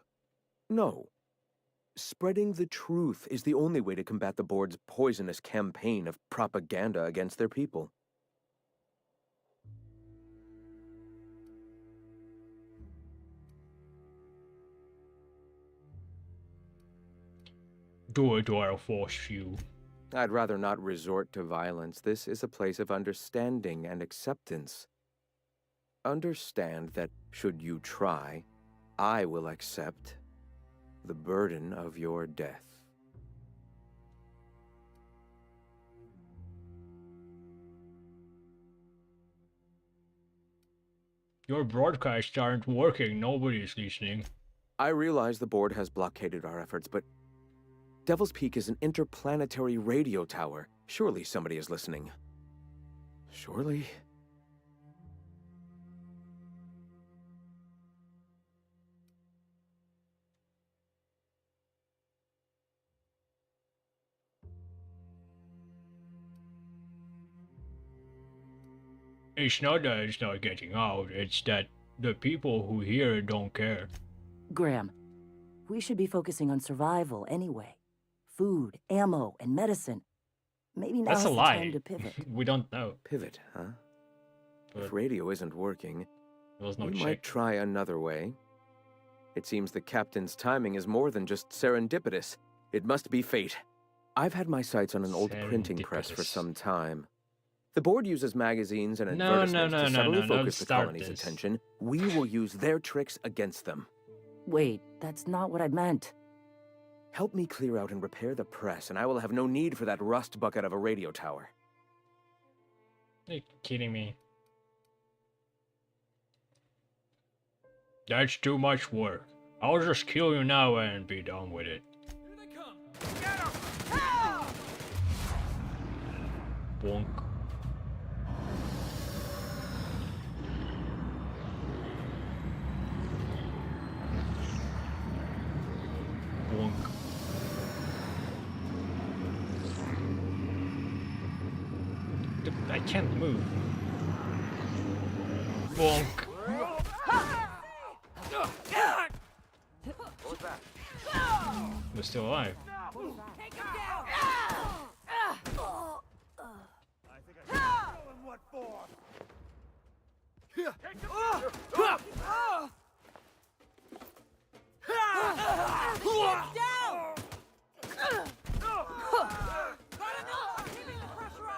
No. Spreading the truth is the only way to combat the board's poisonous campaign of propaganda against their people. Do it or I'll force you. I'd rather not resort to violence. This is a place of understanding and acceptance. Understand that, should you try, I will accept the burden of your death. Your broadcasts aren't working, nobody's listening. I realize the board has blockaded our efforts, but Devil's Peak is an interplanetary radio tower. Surely somebody is listening. Surely? It's not that it's not getting out, it's that the people who hear it don't care. Graham, we should be focusing on survival anyway. Food, ammo, and medicine. Maybe now's That's a the lie. time to pivot. We don't know. Pivot, huh? But If radio isn't working, there was no we check. might try another way. It seems the captain's timing is more than just serendipitous. It must be fate. I've had my sights on an old printing press for Serendipitous. some time. The board uses magazines and No, advertisements to no, subtly don't focus the start colony's this. attention. We will use their tricks against them. Wait, that's not what I meant. Help me clear out and repair the press, and I will have no need for that rust bucket of a radio tower. Are you kidding me? That's too much work. I'll just kill you now and be done with it. Here they come! Get 'em! Bonk. Bonk. I can't move. Bonk. We're still alive. What for?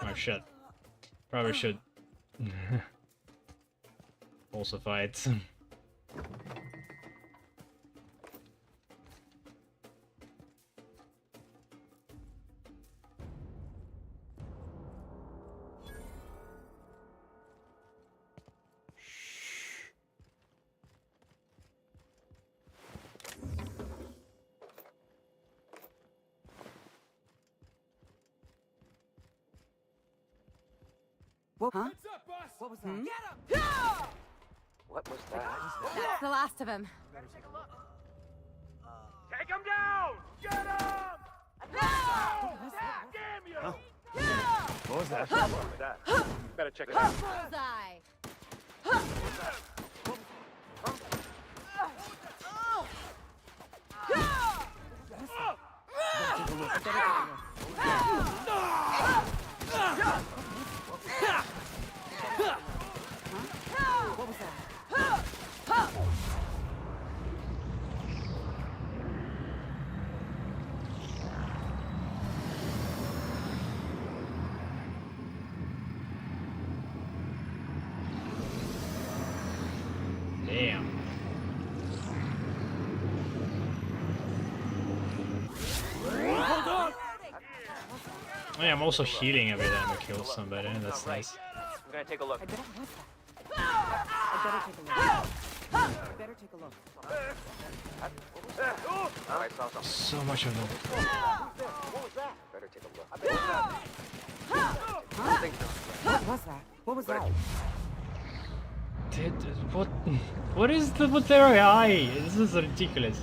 Oh shit. Probably should also fight. What? Huh? What's up, boss? What was that? Get 'em! What was that? That's the last of him. Take him down! Get him! Damn you! What was that? Better check it out. Bullseye. What was that? Damn. Oh, yeah, I'm also healing every time I kill somebody. That's nice. I'm gonna take a look. I better what's that? I better take a look. I better take a look. Alright, saw something. So much of them. What was that? Better take a look. I think so. What was that? What was that? Dude, what is the with their eye? This is ridiculous.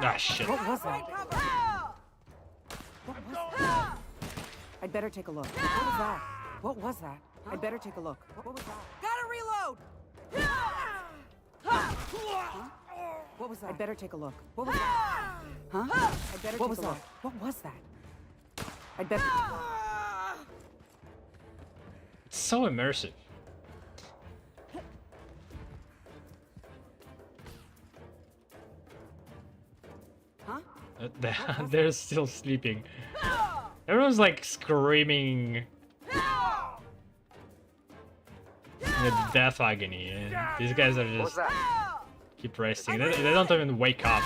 Ah, shit. What was that? What was that? I'd better take a look. What was that? What was that? I'd better take a look. What was that? Gotta reload! What was that? I'd better take a look. What was that? Huh? I'd better take a look. What was that? I'd better... It's so immersive. Huh? They're still sleeping. Everyone's like screaming in a death agony, and these guys are just keep resting. They don't even wake up.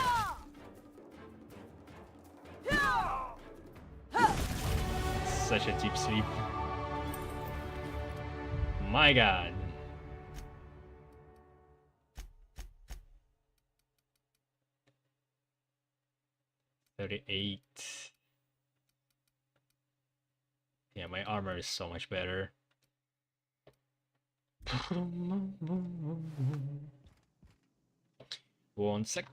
Such a deep sleep. My god. $38. Yeah, my armor is so much better. One sec.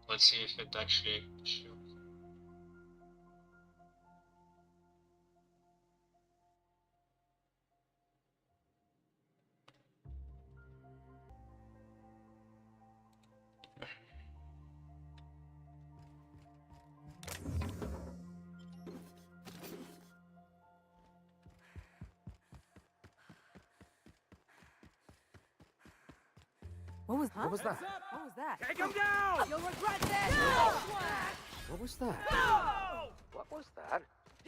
Let's see if it actually shows. What was that? What was that? What was that? Take him down! You'll regret this! What was that? What was that?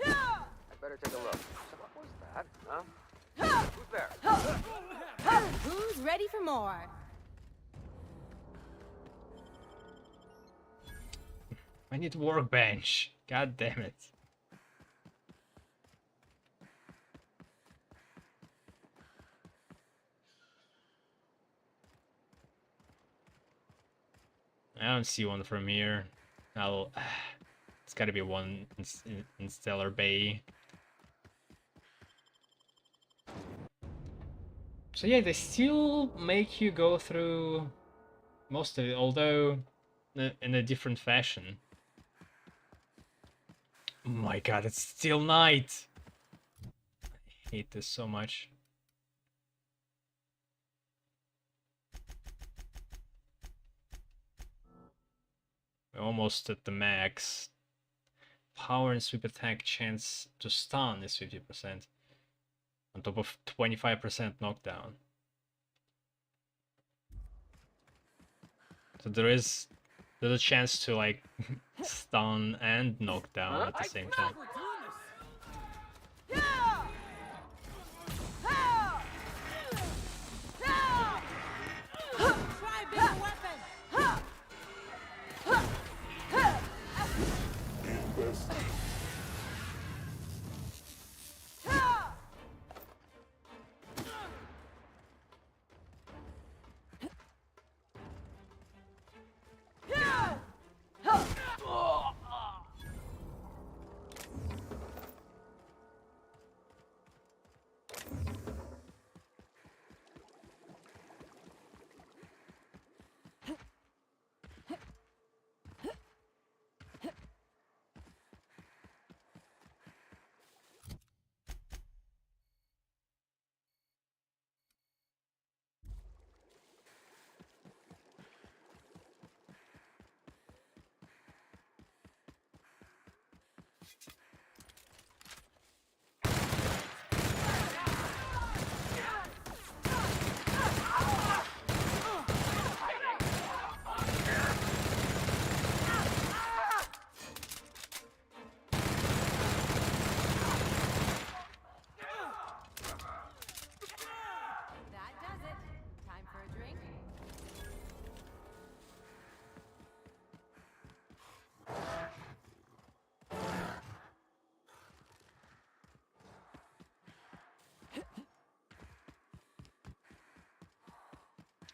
I'd better take a look. So what was that? Huh? Who's there? Who's ready for more? I need workbench. God damn it. I don't see one from here. It's gotta be one in Stellar Bay. So yeah, they still make you go through most of it, although in a different fashion. Oh my god, it's still night! I hate this so much. We're almost at the max. Power and sweep attack chance to stun is 50%. On top of 25% knockdown. So there's a chance to like stun and knock down at the same time.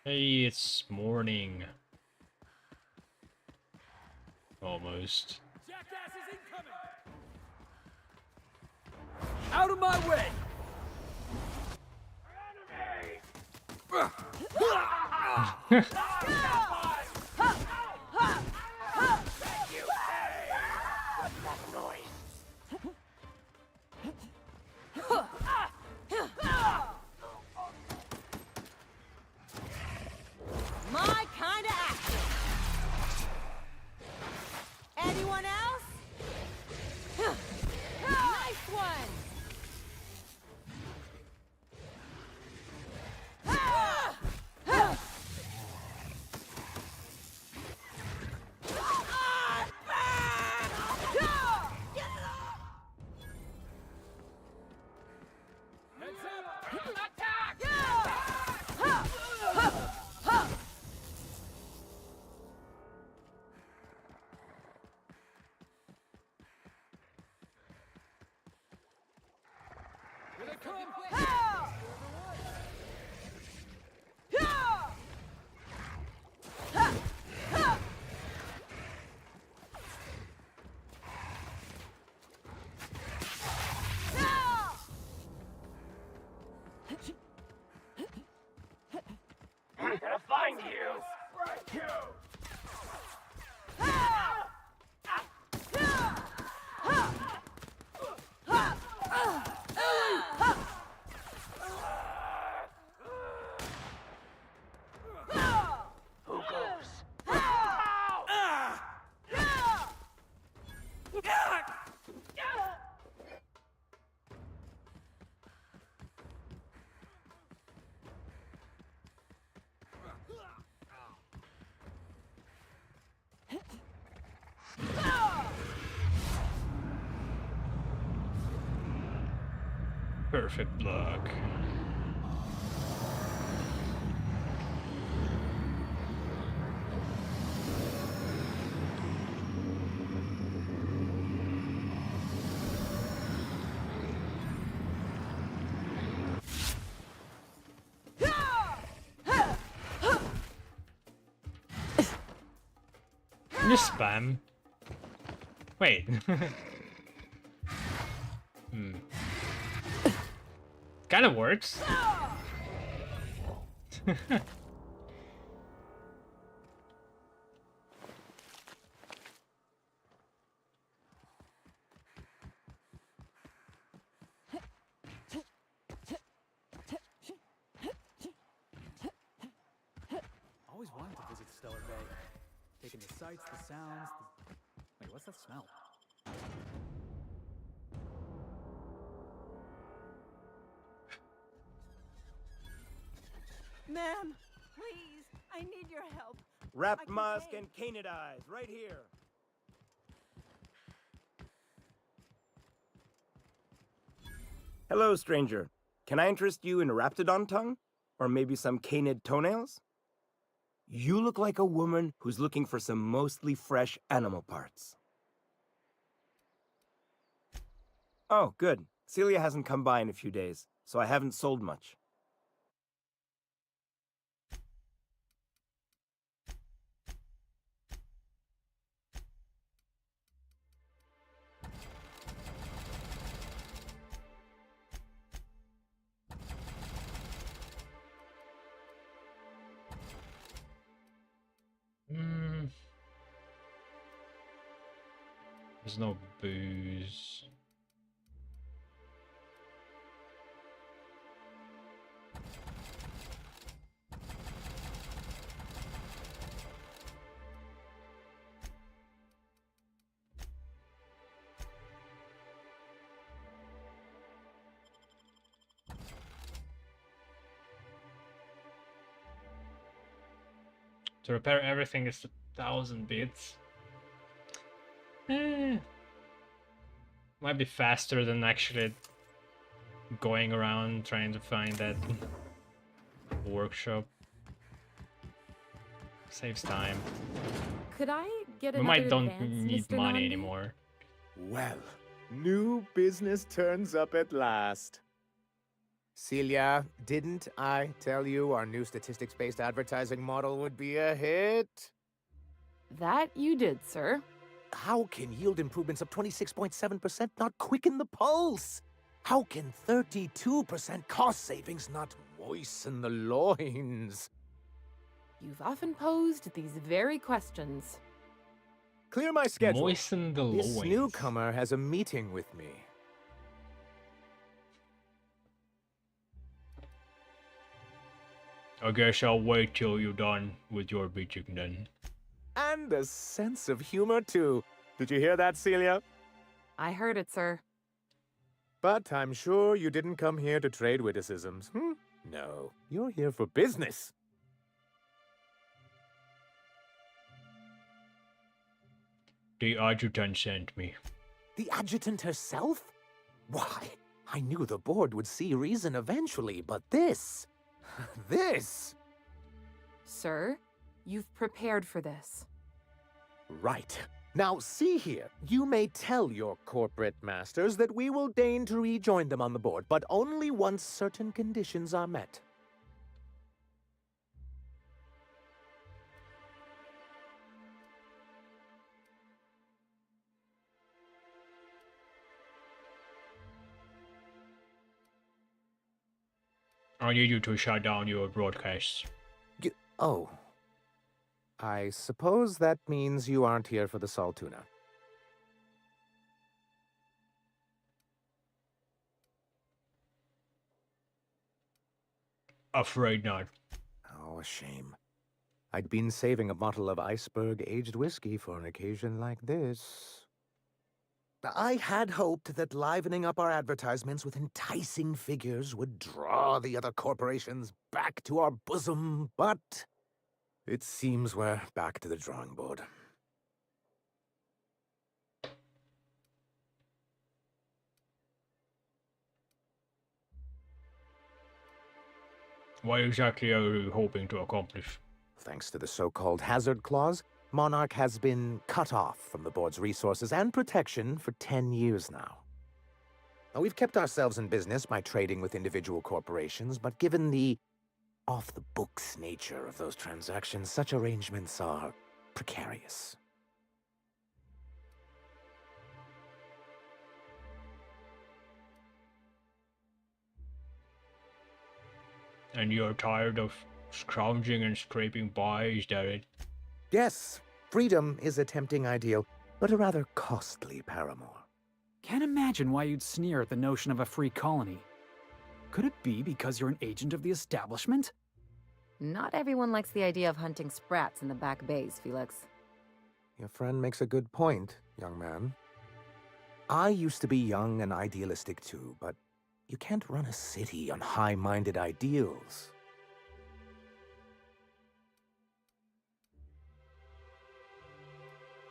Hey, it's morning. Almost. Jackasses incoming! Out of my way! My kind of action. Anyone else? Nice one. I'm gonna find you! Who goes? Perfect block. You spam. Wait. Kind of works. Always wanted to visit Stellar Bay. Taking the sights, the sounds. Wait, what's that smell? Ma'am, please, I need your help. Wrapped musk and canid eyes, right here. Hello, stranger. Can I interest you in a raptidon tongue? Or maybe some canid toenails? You look like a woman who's looking for some mostly fresh animal parts. Oh, good. Celia hasn't come by in a few days, so I haven't sold much. There's no booze. To repair everything is 1,000 bits. Might be faster than actually going around trying to find that workshop. Saves time. Could I get We another might don't advance, need Mr. money Nandi? anymore. Well, new business turns up at last. Celia, didn't I tell you our new statistics-based advertising model would be a hit? That you did, sir. How can yield improvements of 26.7% not quicken the pulse? How can 32% cost savings not moisten the loins? You've often posed these very questions. Clear my schedule. Moisten the This loins. newcomer has a meeting with me. I guess I'll wait till you're done with your meeting then. And a sense of humor, too. Did you hear that, Celia? I heard it, sir. But I'm sure you didn't come here to trade witticisms, No, you're here for business. The adjutant sent me. The adjutant herself? Why, I knew the board would see reason eventually, but this... this... Sir, you've prepared for this. Right. Now, see here. You may tell your corporate masters that we will deign to rejoin them on the board, but only once certain conditions are met. I need you to shut down your broadcasts. Oh. I suppose that means you aren't here for the Saltuna. Afraid not. Oh, a shame. I'd been saving a bottle of iceberg-aged whiskey for an occasion like this. I had hoped that livening up our advertisements with enticing figures would draw the other corporations back to our bosom, but it seems we're back to the drawing board. What exactly are you hoping to accomplish? Thanks to the so-called hazard clause, Monarch has been cut off from the board's resources and protection for 10 years now. Now, we've kept ourselves in business by trading with individual corporations, but given the off-the-books nature of those transactions, such arrangements are precarious. And you're tired of scrounging and scraping by, is that it? Yes, freedom is a tempting ideal, but a rather costly paramour. Can't imagine why you'd sneer at the notion of a free colony. Could it be because you're an agent of the establishment? Not everyone likes the idea of hunting sprats in the back bays, Felix. Your friend makes a good point, young man. I used to be young and idealistic too, but you can't run a city on high-minded ideals.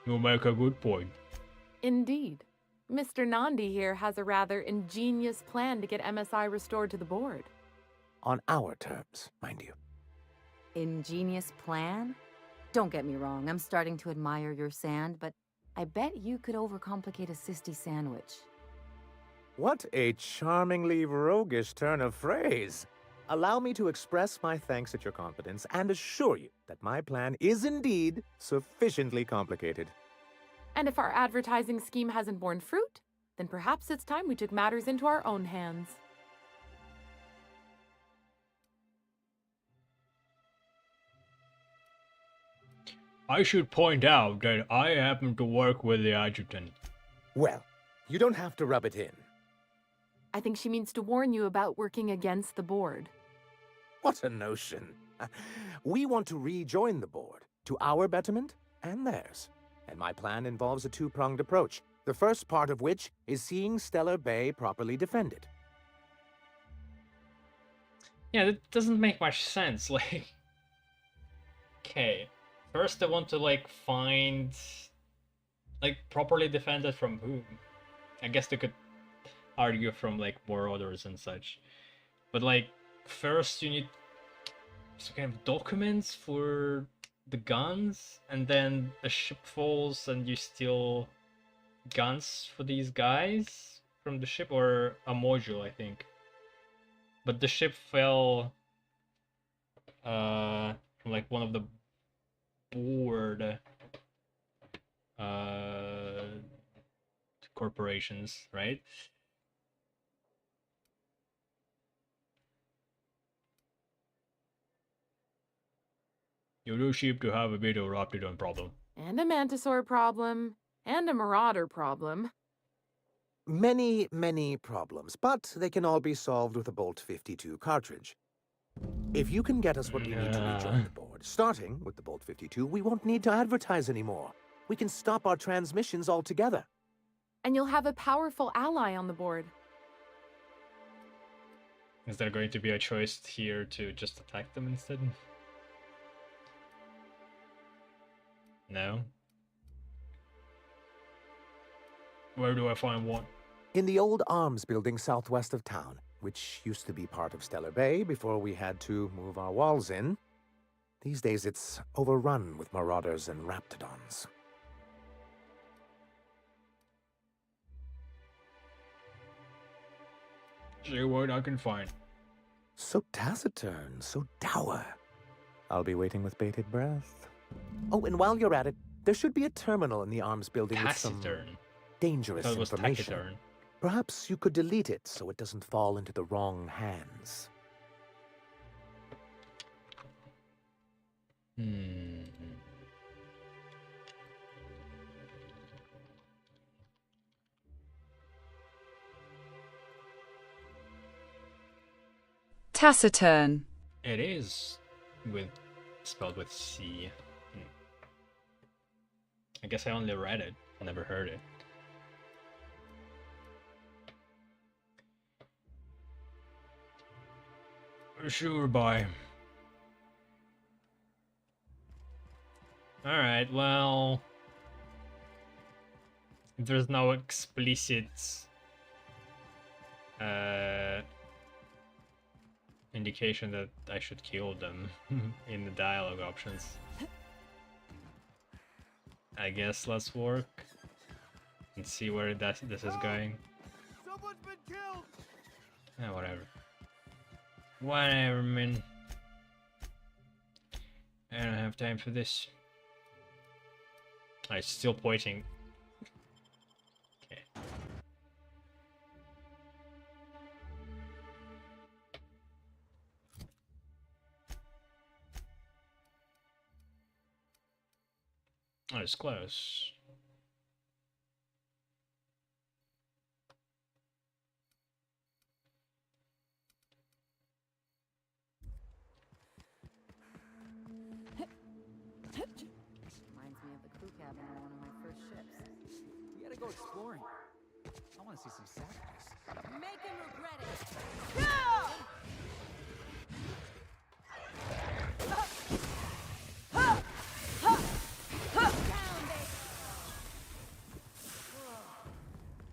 You make a good point. Indeed. Mr. Nandi here has a rather ingenious plan to get MSI restored to the board. On our terms, mind you. Ingenious plan? Don't get me wrong, I'm starting to admire your sand, but I bet you could overcomplicate a sisty sandwich. What a charmingly roguish turn of phrase. Allow me to express my thanks at your confidence and assure you that my plan is indeed sufficiently complicated. And if our advertising scheme hasn't borne fruit, then perhaps it's time we took matters into our own hands. I should point out that I happen to work with the adjutant. Well, you don't have to rub it in. I think she means to warn you about working against the board. What a notion. We want to rejoin the board, to our betterment and theirs. And my plan involves a two-pronged approach, the first part of which is seeing Stellar Bay properly defended. Yeah, that doesn't make much sense, like... Okay, first I want to, like, find... Like, properly defended from whom? I guess they could argue from, like, war orders and such. But, like, first you need some kind of documents for the guns, and then a ship falls and you steal guns for these guys from the ship, or a module, I think. But the ship fell from like one of the board corporations, right? You do ship to have a bit of Raptidon problem. And a Mantisaur problem. And a Marauder problem. Many, many problems, but they can all be solved with a Bolt 52 cartridge. If you can get us what we need to rejoin the board, starting with the Bolt 52, we won't need to advertise anymore. We can stop our transmissions altogether. And you'll have a powerful ally on the board. Is there going to be a choice here to just attack them instead? No? Where do I find one? In the old arms building southwest of town, which used to be part of Stellar Bay before we had to move our walls in. These days it's overrun with marauders and raptidons. See what I can find. So taciturn, so dour. I'll be waiting with bated breath. Oh, and while you're at it, there should be a terminal in the arms building with some dangerous information. Taciturn. Perhaps you could delete it so it doesn't fall into the wrong hands. Taciturn. It is spelled with C. I guess I only read it, never heard it. Sure, bye. Alright, well... if there's no explicit... indication that I should kill them in the dialogue options. I guess let's work and see where this is going. Someone's been killed. Whatever. Whatever, man. I don't have time for this. It's still pointing. Okay. Oh, it's close. Reminds me of the crew cabin on one of my first ships. We gotta go exploring. I want to see some savages. Make him regret it.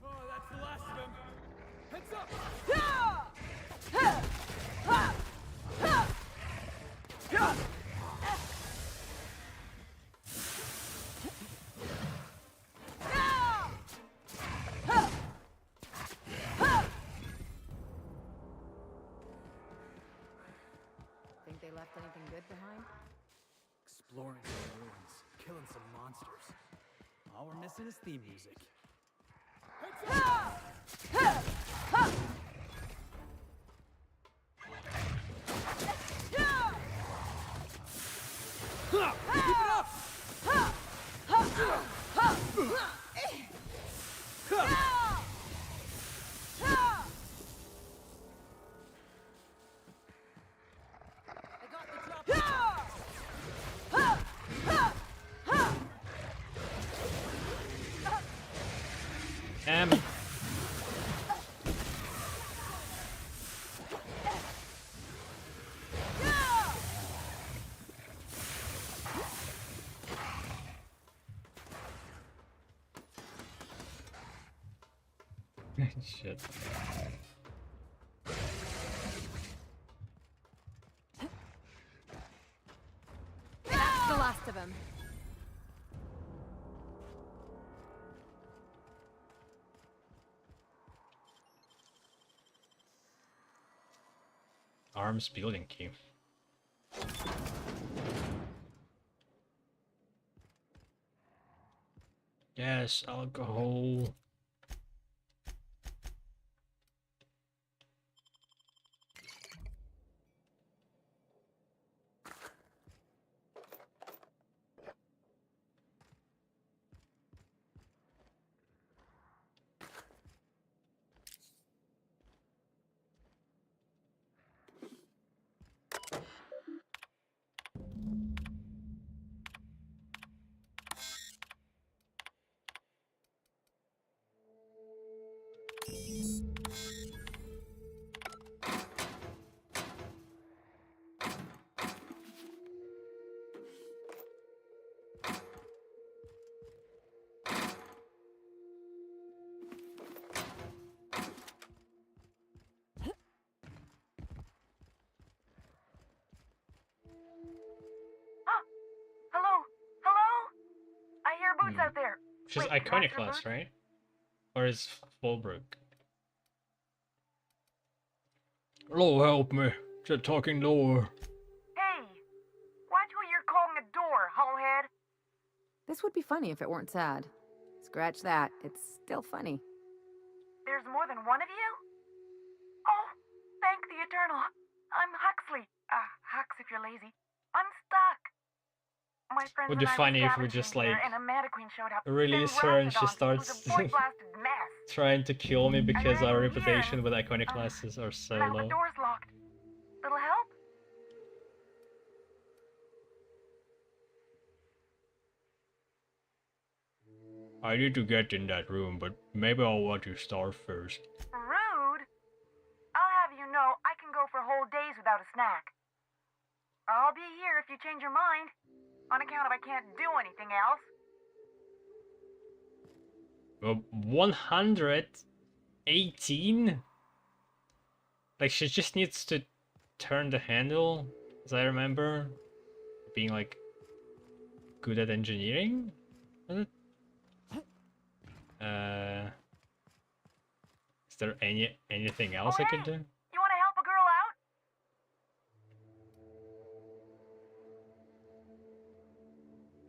Oh, that's the last of them. Heads up! Think they left anything good behind? Exploring some ruins, killing some monsters. All we're missing is theme music. Keep it up! Damn. Shit. That's the last of them. Arms building key. Yes, alcohol. Boots out there. She's Wait, Iconoclast, right? Or is Fallbrook? Lord help me. They're talking lower. Hey, watch what you're calling a door, hullhead. This would be funny if it weren't sad. Scratch that. It's still funny. There's more than one of you? Oh, thank the Eternal. I'm Huxley. Hux if you're lazy. I'm stuck. My friends Would be and I funny were if we scavenging just here, like and a mannequin showed up. release Then her and she Raptidon. It was starts a boy-blasted mess. trying to kill me because ran our in here. reputation with Iconoclasts are so Now the low. door's locked. Little help? I need to get in that room, but maybe I'll want to starve first. Rude. I'll have you know I can go for whole days without a snack. I'll be here if you change your mind, on account of I can't do anything else. Well, 118? Like, she just needs to turn the handle, as I remember. Being, like, good at engineering? Was it? Is there anything else I could do? You want to help a girl out?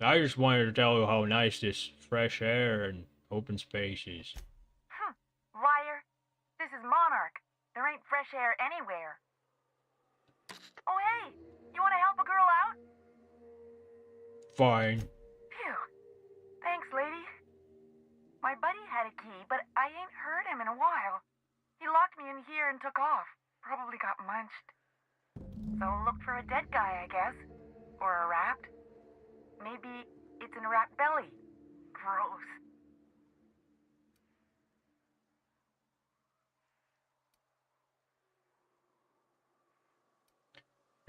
I just wanted to tell you how nice this fresh air and open space is. Liar. This is Monarch. There ain't fresh air anywhere. Oh, hey! You want to help a girl out? Fine. Phew. Thanks, lady. My buddy had a key, but I ain't heard him in a while. He locked me in here and took off. Probably got munched. So look for a dead guy, I guess. Or a rat. Maybe it's in a rat belly. Gross.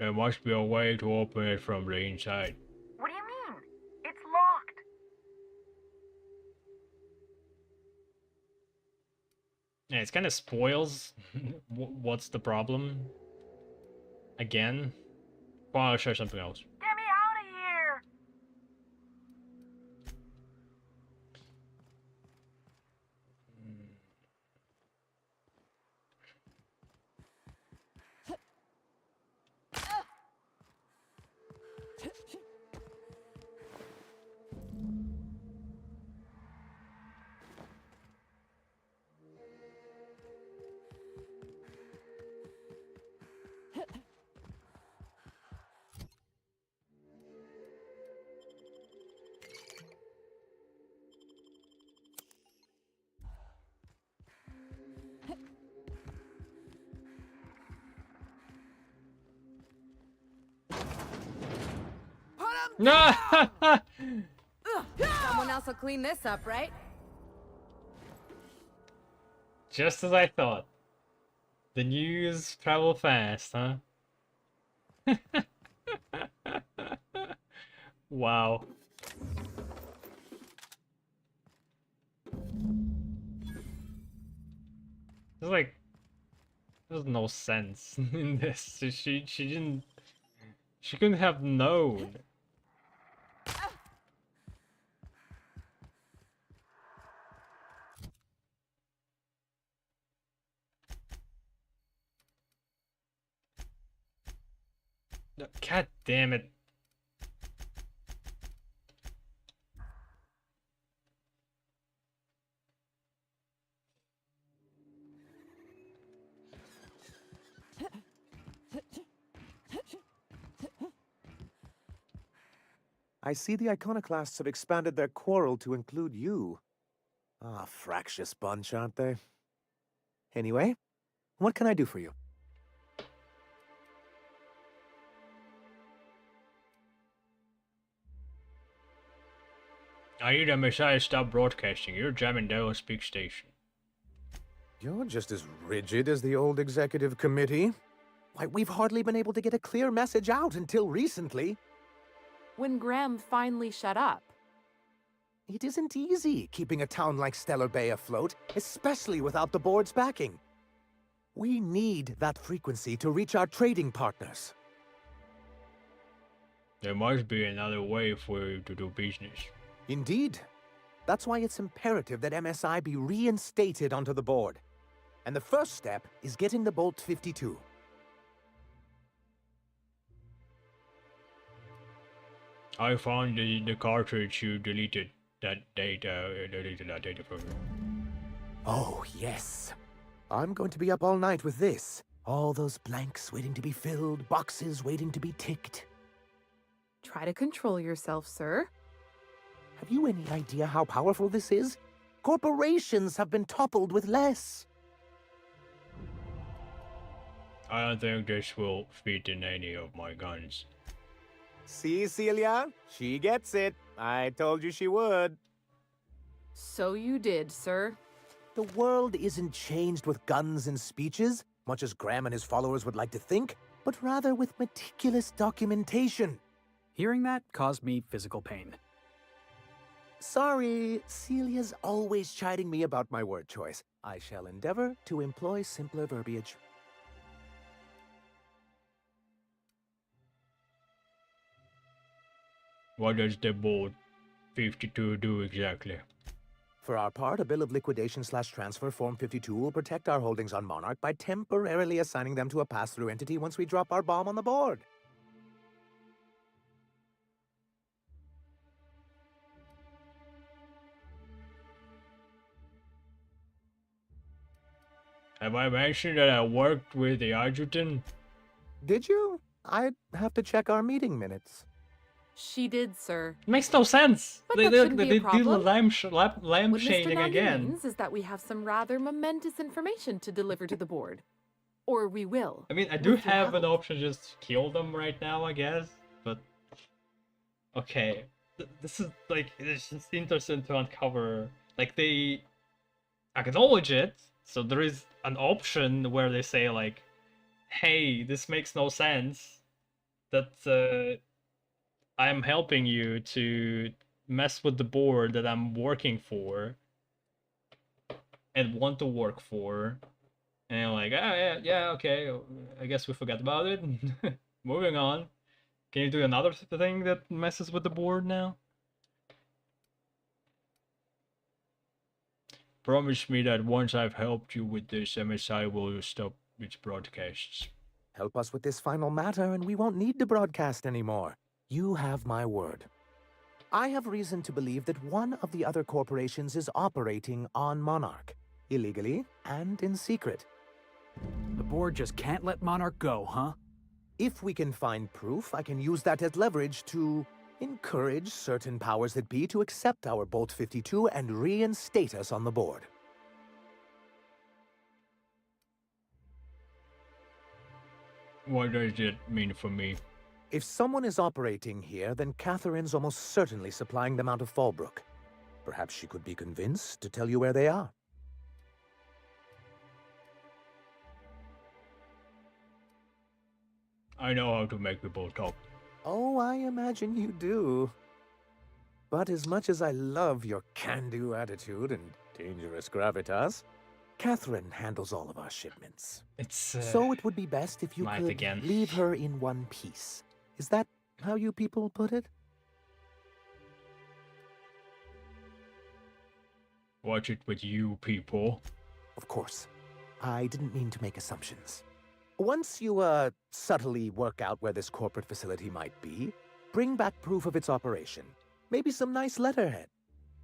There must be a way to open it from the inside. What do you mean? It's locked. Yeah, it kind of spoils what's the problem. Again. Well, I'll show something else. Get me out of here! No! Someone else will clean this up, right? Just as I thought. The news travel fast, huh? Wow. There's like, there's no sense in this. She didn't. She couldn't have known. God damn it. I see the Iconoclasts have expanded their quarrel to include you. Ah, fractious bunch, aren't they? Anyway, what can I do for you? I need MSI to stop broadcasting. You're jamming Dallas Peak Station. You're just as rigid as the old executive committee. Why, we've hardly been able to get a clear message out until recently. When Graham finally shut up. It isn't easy keeping a town like Stellar Bay afloat, especially without the board's backing. We need that frequency to reach our trading partners. There must be another way for you to do business. Indeed. That's why it's imperative that MSI be reinstated onto the board. And the first step is getting the Bolt 52. I found the cartridge you deleted that data from. Oh, yes. I'm going to be up all night with this. All those blanks waiting to be filled, boxes waiting to be ticked. Try to control yourself, sir. Have you any idea how powerful this is? Corporations have been toppled with less. I don't think this will fit in any of my guns. See, Celia? She gets it. I told you she would. So you did, sir. The world isn't changed with guns and speeches, much as Graham and his followers would like to think, but rather with meticulous documentation. Hearing that caused me physical pain. Sorry, Celia's always chiding me about my word choice. I shall endeavor to employ simpler verbiage. What does the Bolt 52 do exactly? For our part, a bill of liquidation/transfer Form 52 will protect our holdings on Monarch by temporarily assigning them to a pass-through entity once we drop our bomb on the board. Have I mentioned that I worked with the adjutant? Did you? I'd have to check our meeting minutes. She did, sir. Makes no sense. But They that shouldn't be a do the problem. lamp What Mr. shading Nandi again. means is that we have some rather momentous information to deliver to the board. Or we will. I mean, I do with your have an help. option to just kill them right now, I guess, but okay. This is like, it's just interesting to uncover. Like, they acknowledge it, so there is an option where they say like, hey, this makes no sense, that I'm helping you to mess with the board that I'm working for and want to work for. And you're like, oh, yeah, okay, I guess we forgot about it. Moving on. Can you do another thing that messes with the board now? Promise me that once I've helped you with this, MSI will stop its broadcasts. Help us with this final matter and we won't need to broadcast anymore. You have my word. I have reason to believe that one of the other corporations is operating on Monarch, illegally and in secret. The board just can't let Monarch go, huh? If we can find proof, I can use that as leverage to encourage certain powers that be to accept our Bolt 52 and reinstate us on the board. What does it mean for me? If someone is operating here, then Catherine's almost certainly supplying them out of Fallbrook. Perhaps she could be convinced to tell you where they are. I know how to make people talk. Oh, I imagine you do. But as much as I love your can-do attitude and dangerous gravitas, Catherine handles all of our shipments. It's so it would be best if you Might could again. leave her in one piece. Is that how you people put it? Watch it with you people. Of course. I didn't mean to make assumptions. Once you, subtly work out where this corporate facility might be, bring back proof of its operation. Maybe some nice letterhead.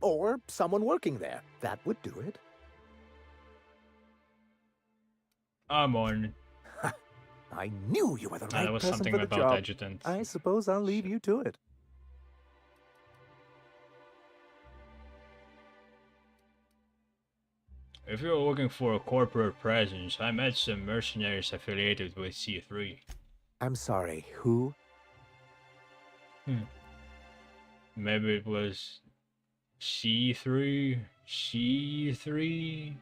Or someone working there. That would do it. I'm on. I knew you were the right That was person something for the about job. adjutant. I suppose I'll leave you to it. If you're looking for a corporate presence, I met some mercenaries affiliated with C3. I'm sorry, who? Maybe it was C3? C3?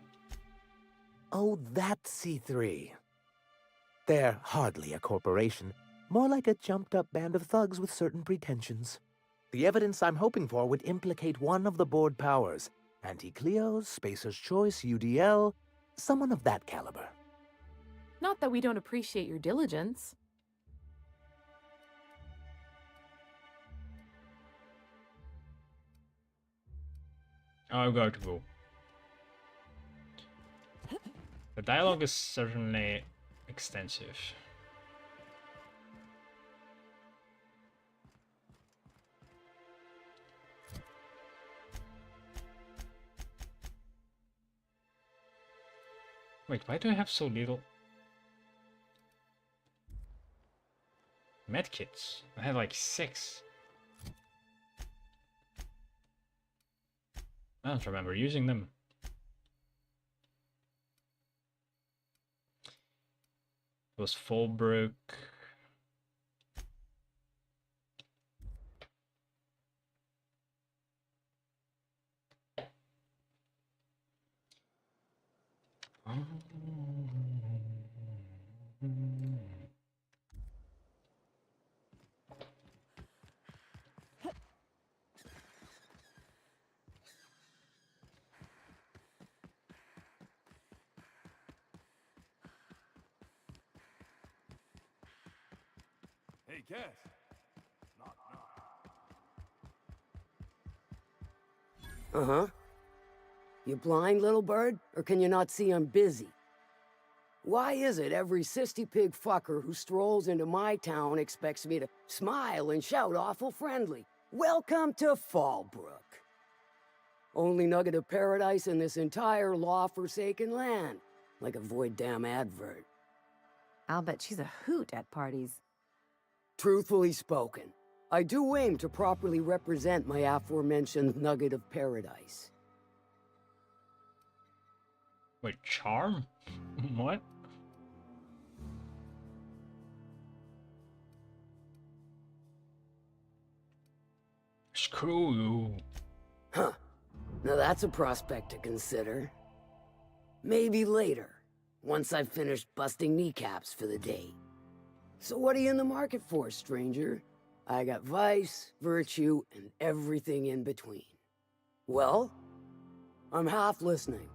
Oh, that C3. They're hardly a corporation, more like a jumped-up band of thugs with certain pretensions. The evidence I'm hoping for would implicate one of the board powers. Anti-Cleos, Spacer's Choice, UDL, someone of that caliber. Not that we don't appreciate your diligence. I've got to go. The dialogue is certainly extensive. Wait, why do I have so little medkits? I have like 6. I don't remember using them. It was Fallbrook. Hey, Cass. Uh-huh. You blind, little bird? Or can you not see I'm busy? Why is it every sissy pig fucker who strolls into my town expects me to smile and shout awful friendly? Welcome to Fallbrook. Only nugget of paradise in this entire law-forsaken land. Like a void damn advert. I'll bet she's a hoot at parties. Truthfully spoken, I do aim to properly represent my aforementioned nugget of paradise. Wait, charm? What? Screw you. Huh. Now that's a prospect to consider. Maybe later, once I've finished busting kneecaps for the day. So what are you in the market for, stranger? I got vice, virtue, and everything in between. Well, I'm half listening.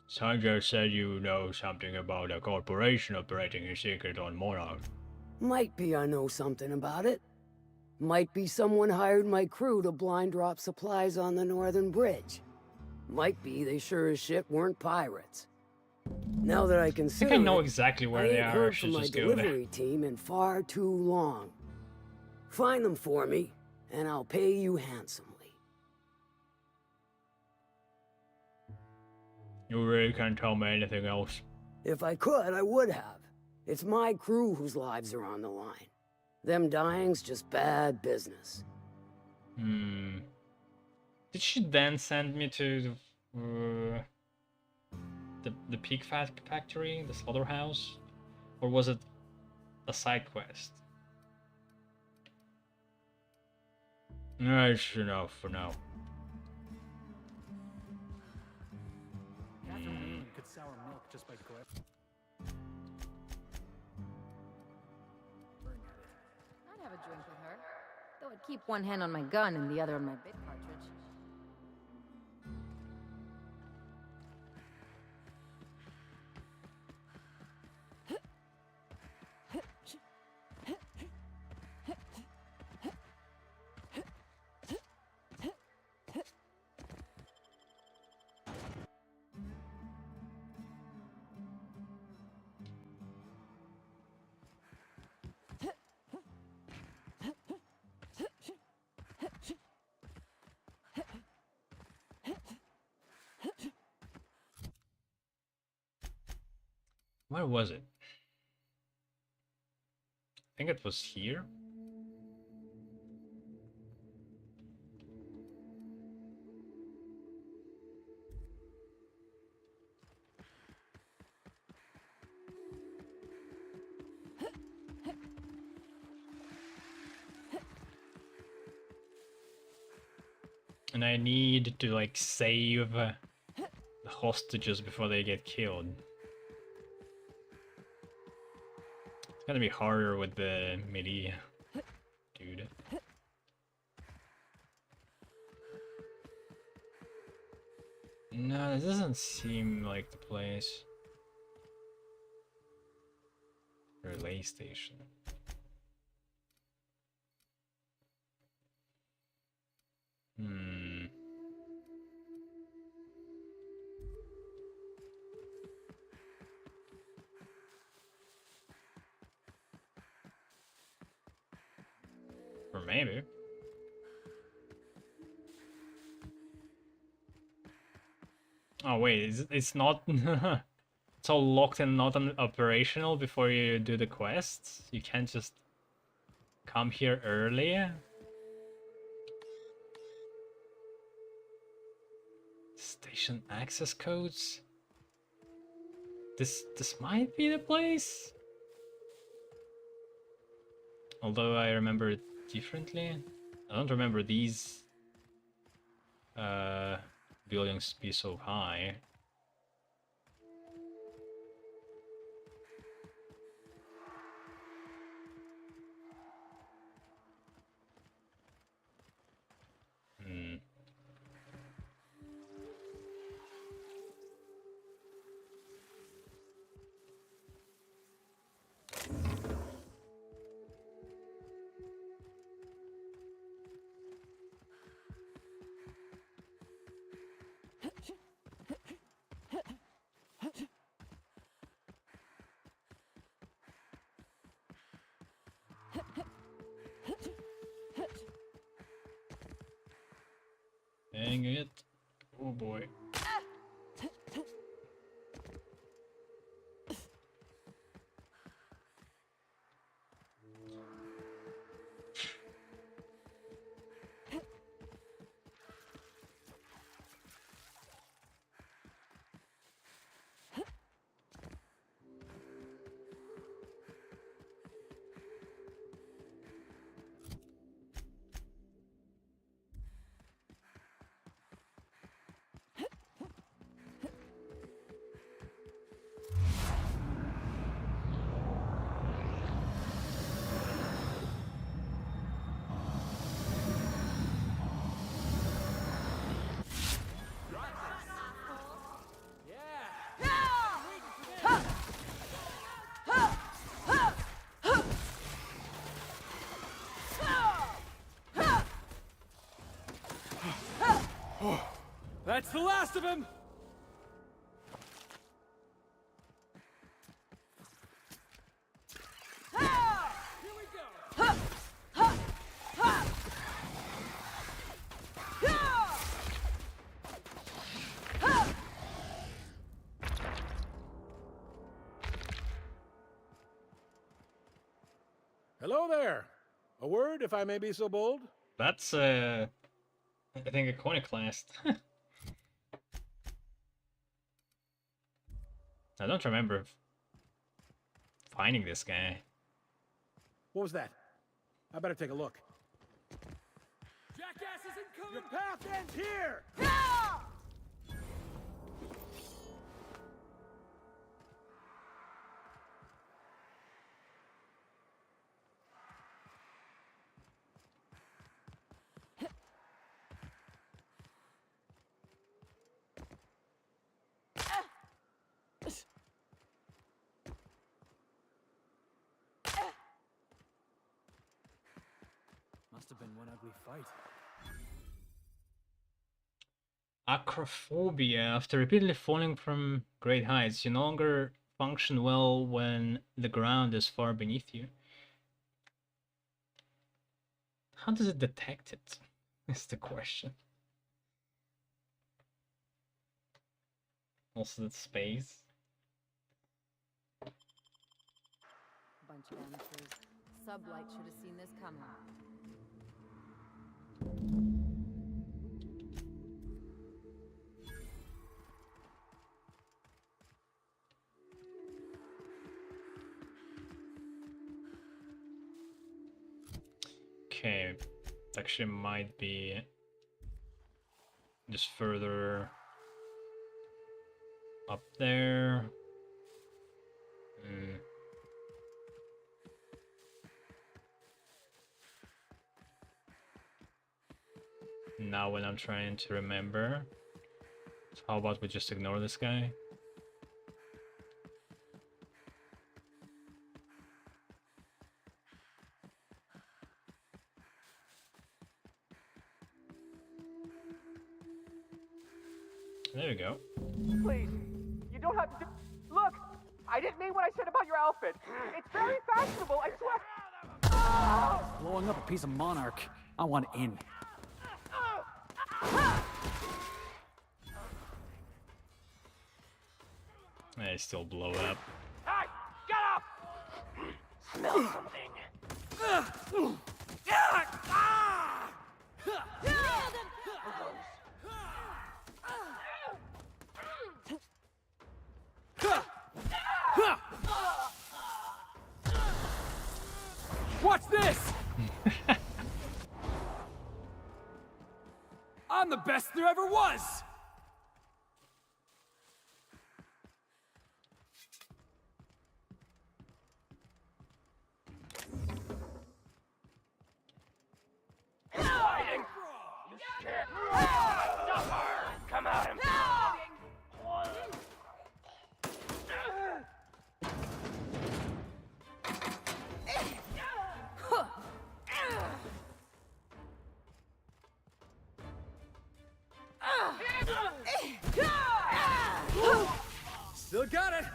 Sanjay said you know something about a corporation operating in secret on Monarch. Might be I know something about it. Might be someone hired my crew to blind drop supplies on the Northern Bridge. Might be they sure as shit weren't pirates. Now that I consider I think I know it, exactly where I they ain't are. I heard should from my just go there. delivery team in far too long. Find them for me, and I'll pay you handsomely. You really can't tell me anything else. If I could, I would have. It's my crew whose lives are on the line. Them dying's just bad business. Did she then send me to the pig fat factory, the slaughterhouse? Or was it a side quest? That's enough for now. Could sour milk just by grip. I'd have a drink with her, though I'd keep one hand on my gun and the other on my bit cartridge. Where was it? I think it was here. And I need to like save the hostages before they get killed. It's gonna be harder with the melee dude. No, this doesn't seem like the place. Relay station. Hmm. Or maybe. Oh wait, it's not. It's all locked and not operational before you do the quests. You can't just come here early. Station access codes. This might be the place. Although I remember it differently. I don't remember these buildings be so high. Hmm. Dang it. Oh boy. That's the last of him! Hello there. A word, if I may be so bold? That's I think Iconoclast. I don't remember finding this guy. What was that? I better take a look. Jackass isn't coming! Your path ends here! Must have been one ugly fight. Acrophobia. After repeatedly falling from great heights, you no longer function well when the ground is far beneath you. How does it detect it? Is the question. Also the space. Bunch of amateurs. Sublight should have seen this coming. Okay, it actually might be just further up there. Now when I'm trying to remember, so how about we just ignore this guy? There we go. Please, you don't have to do. Look, I didn't mean what I said about your outfit. It's very fashionable, I swear. Blowing up a piece of Monarch. I want in. They still blow up. Hey, get up! Smell something. Watch this! I'm the best there ever was! Fighting! You scared me! Suffer! Come out and... Still got it!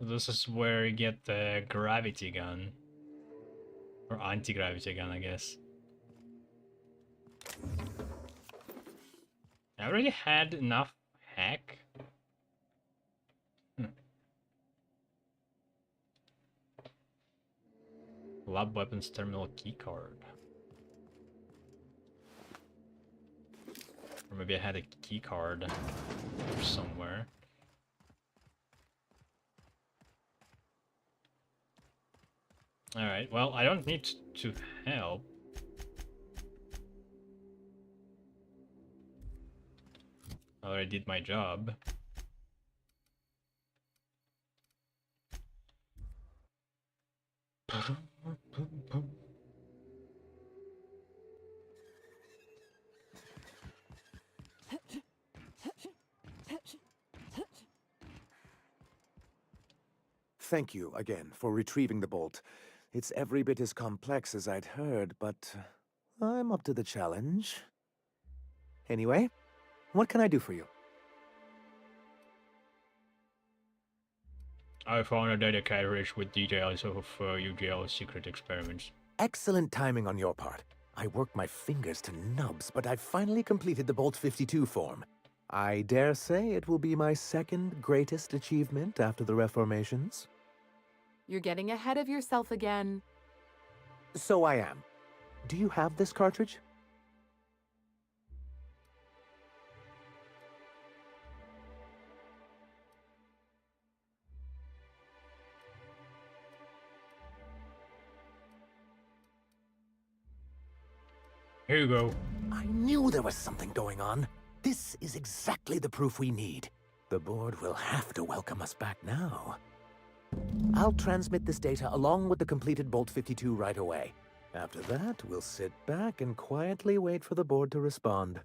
This is where you get the gravity gun. Or anti-gravity gun, I guess. I already had enough hack. Lab weapons terminal keycard. Or maybe I had a keycard somewhere. Alright, well, I don't need to help. I already did my job. Thank you again for retrieving the bolt. It's every bit as complex as I'd heard, but I'm up to the challenge. Anyway, what can I do for you? I found a data cartridge with details of UGL's secret experiments. Excellent timing on your part. I worked my fingers to nubs, but I finally completed the Bolt 52 form. I dare say it will be my second greatest achievement after the Reformations. You're getting ahead of yourself again. So I am. Do you have this cartridge? Hugo. I knew there was something going on. This is exactly the proof we need. The board will have to welcome us back now. I'll transmit this data along with the completed Bolt 52 right away. After that, we'll sit back and quietly wait for the board to respond.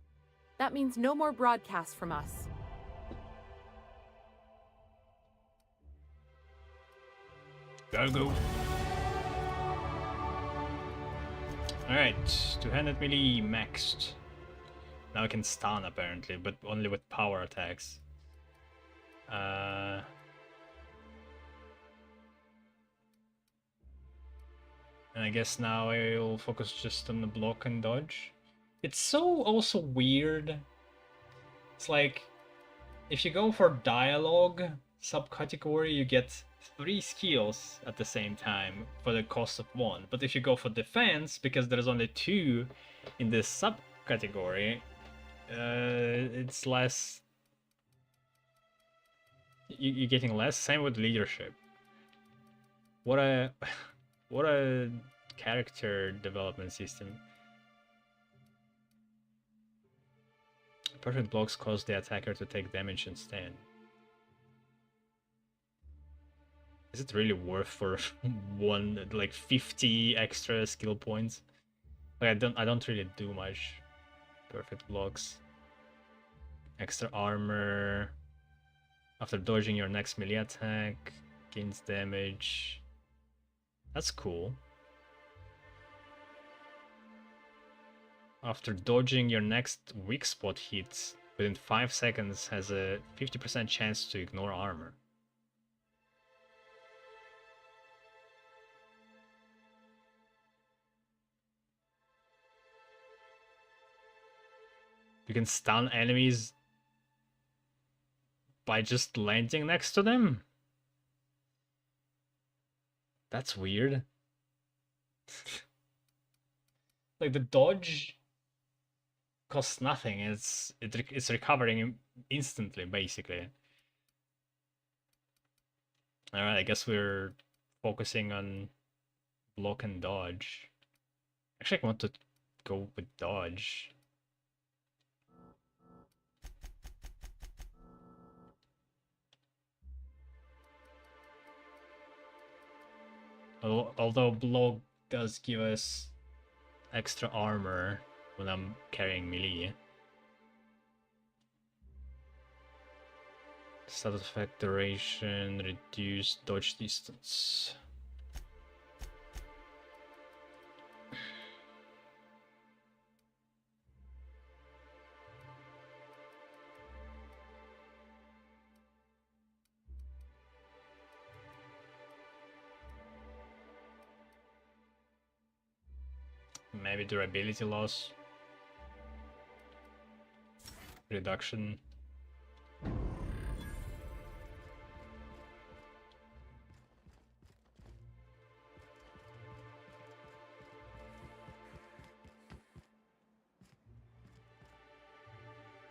That means no more broadcasts from us. Go. Alright, two-handed melee maxed. Now I can stun apparently, but only with power attacks. And I guess now I'll focus just on the block and dodge. It's so also weird. It's like, if you go for dialogue subcategory, you get 3 skills at the same time for the cost of 1. But if you go for defense, because there's only 2 in this subcategory, it's less. You're getting less. Same with leadership. What a character development system. Perfect blocks cause the attacker to take damage instead. Is it really worth for 50 extra skill points? Like I don't really do much. Perfect blocks. Extra armor. After dodging your next melee attack, gains damage. That's cool. After dodging your next weak spot hit within 5 seconds, has a 50% chance to ignore armor. You can stun enemies by just landing next to them? That's weird. Like the dodge costs nothing. It's recovering instantly, basically. Alright, I guess we're focusing on block and dodge. Actually, I want to go with dodge. Although block does give us extra armor when I'm carrying melee. Status effect duration, reduce dodge distance. Maybe durability loss. Reduction.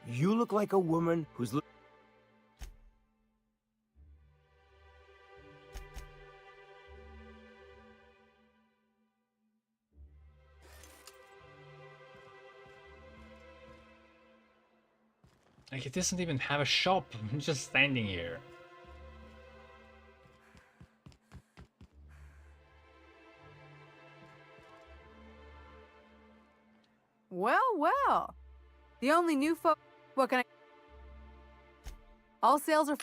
You look like a woman who's Like, it doesn't even have a shop. I'm just standing here. Well. The only new what can I... All sales are...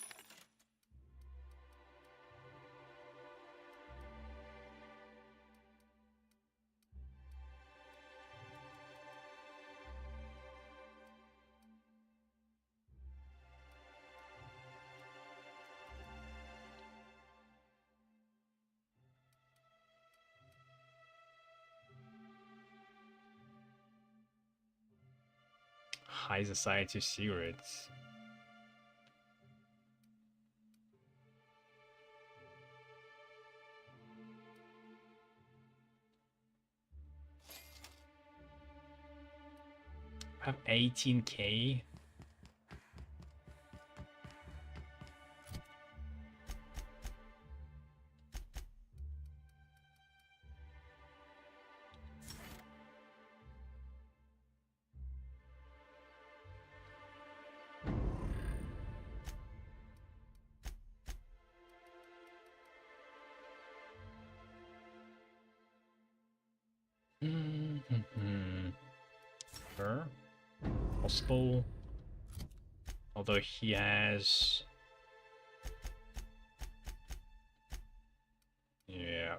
High society secrets. I have 18k. possible. Although he has... Yeah.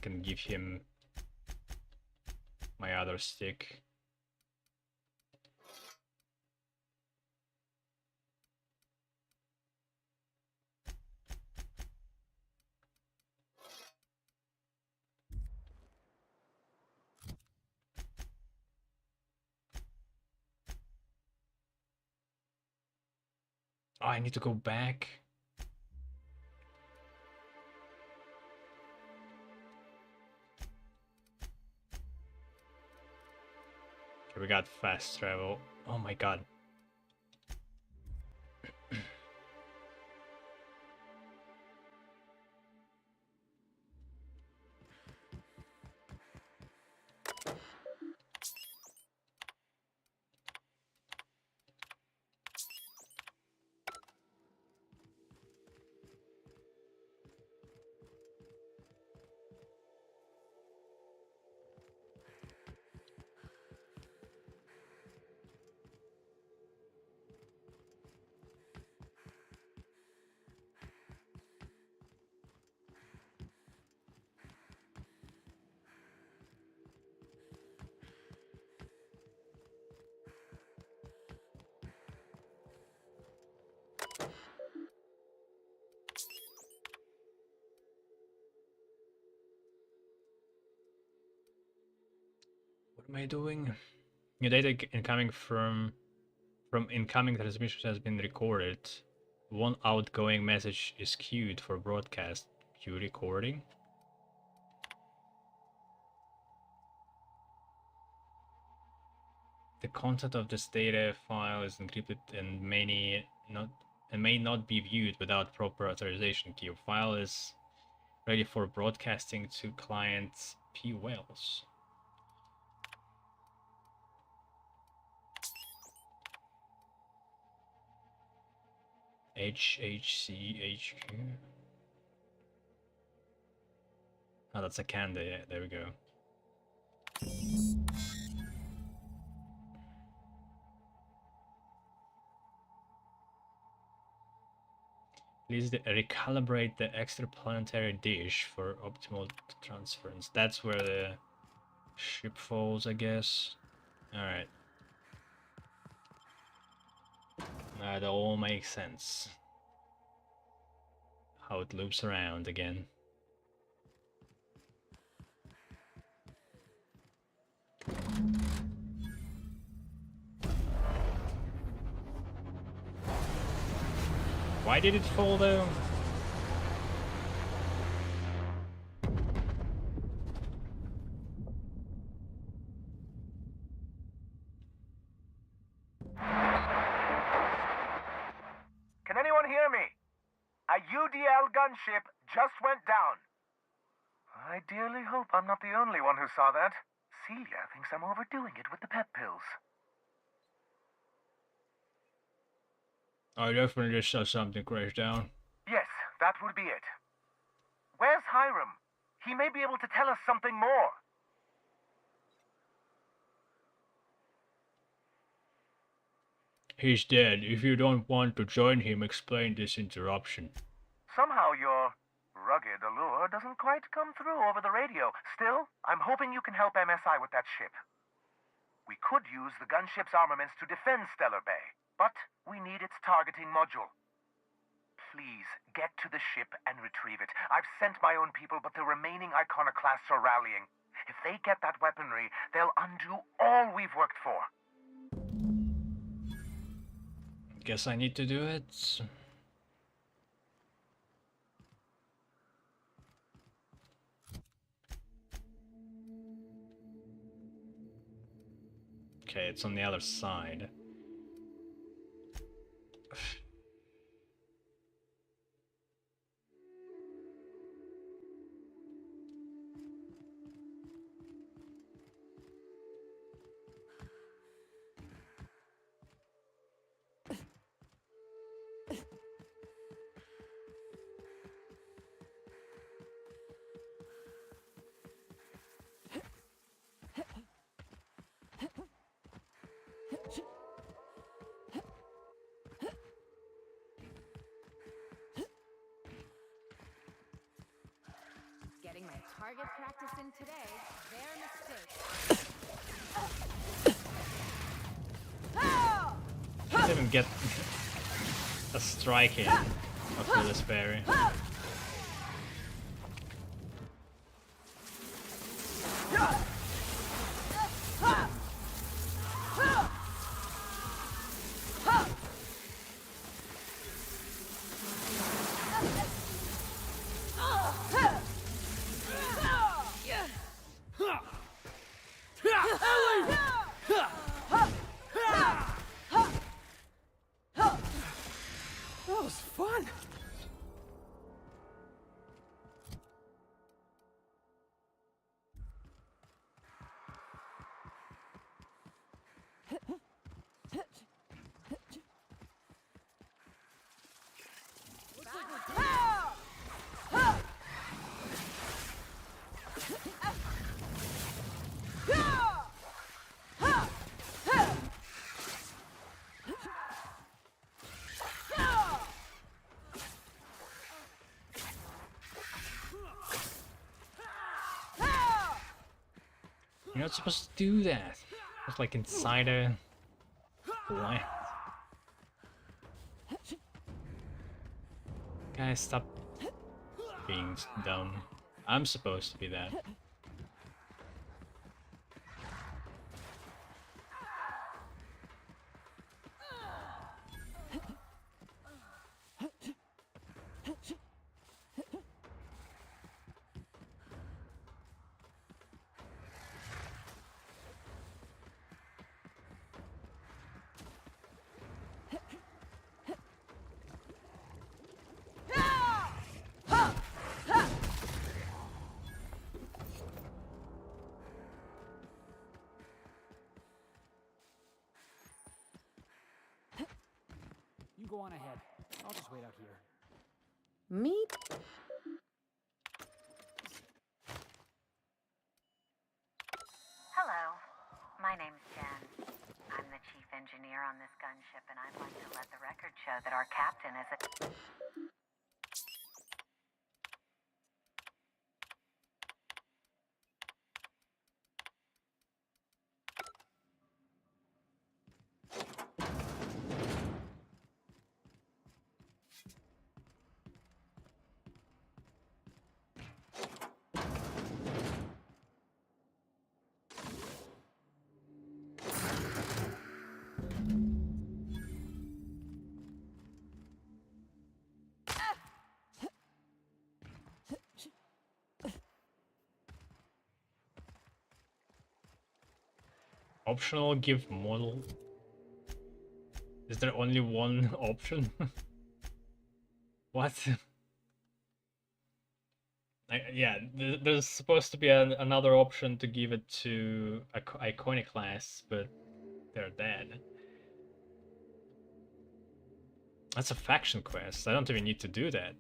Can give him my other stick. Oh, I need to go back. Okay, we got fast travel. Oh my god. What am I doing? New data incoming from incoming transmissions has been recorded. One outgoing message is queued for broadcast. Queue recording. The content of this data file is encrypted and may not be viewed without proper authorization key. File is ready for broadcasting to client P. Wells. HHCHQ. Oh, that's a Canada. Yeah, there we go. Please recalibrate the extraplanetary dish for optimal transference. That's where the ship falls, I guess. Alright. That all makes sense. How it loops around again. Why did it fall though? Can anyone hear me? A UDL gunship just went down. I dearly hope I'm not the only one who saw that. Celia thinks I'm overdoing it with the pep pills. I definitely just saw something crash down. Yes, that would be it. Where's Hiram? He may be able to tell us something more. He's dead. If you don't want to join him, explain this interruption. Somehow your rugged allure doesn't quite come through over the radio. Still, I'm hoping you can help MSI with that ship. We could use the gunship's armaments to defend Stellar Bay, but we need its targeting module. Please, get to the ship and retrieve it. I've sent my own people, but the remaining iconoclasts are rallying. If they get that weaponry, they'll undo all we've worked for. Guess I need to do it. Okay, it's on the other side. target practicing today, their mistake. Can't even get a strike in after this parry. That was fun. You're not supposed to do that. It's like inside a plant. Guys, stop being dumb. I'm supposed to be that. You go on ahead. I'll just wait out here. Me? Hello, my name's Jen. I'm the chief engineer on this gunship, and I'd like to let the record show that our captain is a... Optional give model. Is there only one option? What? Yeah, there's supposed to be another option to give it to Iconoclast, but they're dead. That's a faction quest. I don't even need to do that.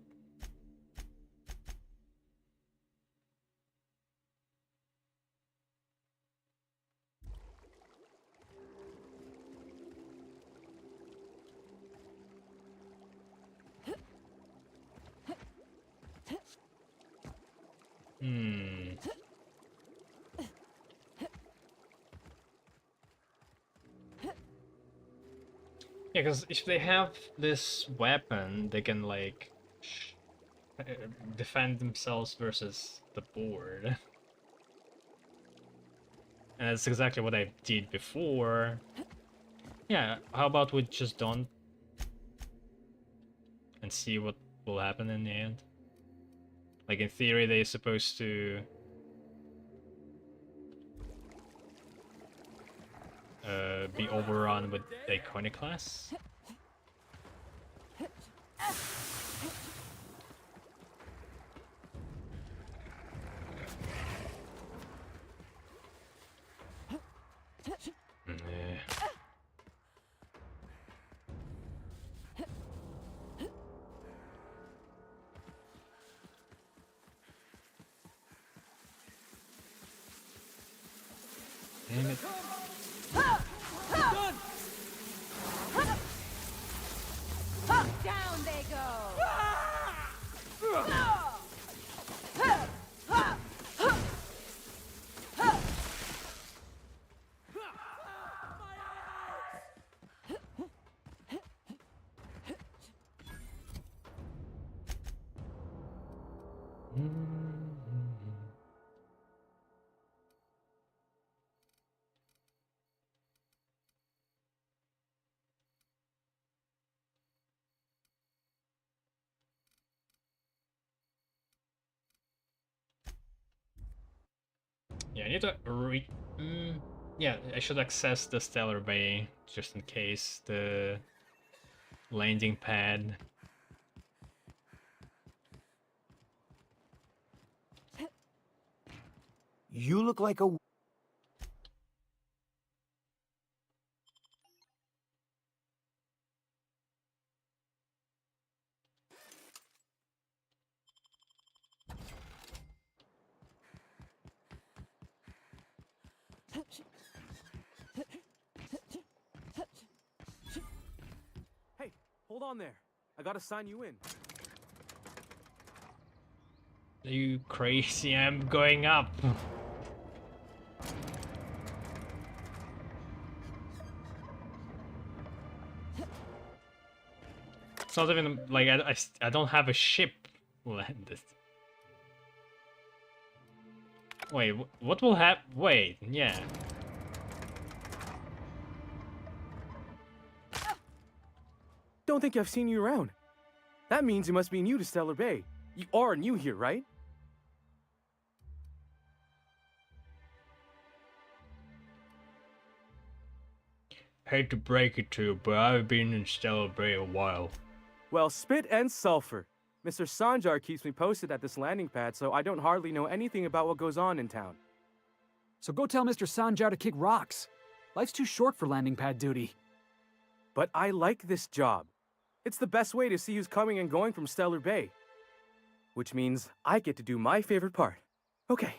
Yeah, because if they have this weapon, they can like defend themselves versus the board. And that's exactly what I did before. Yeah, how about we just don't and see what will happen in the end? Like in theory, they're supposed to be overrun with the Iconoclasts. Damn it. Down they go! Yeah, I need to yeah, I should access the Stellar Bay just in case the landing pad. You look like a... Hey, hold on there. I gotta sign you in. Are you crazy? I'm going up. It's not even like I don't have a ship landed. Wait, what will happen? Wait, yeah. Don't think I've seen you around. That means you must be new to Stellar Bay. You are new here, right? Hate to break it to you, but I've been in Stellar Bay a while. Well, spit and sulfur. Mr. Sanjar keeps me posted at this landing pad, so I don't hardly know anything about what goes on in town. So go tell Mr. Sanjar to kick rocks. Life's too short for landing pad duty. But I like this job. It's the best way to see who's coming and going from Stellar Bay. Which means I get to do my favorite part. Okay.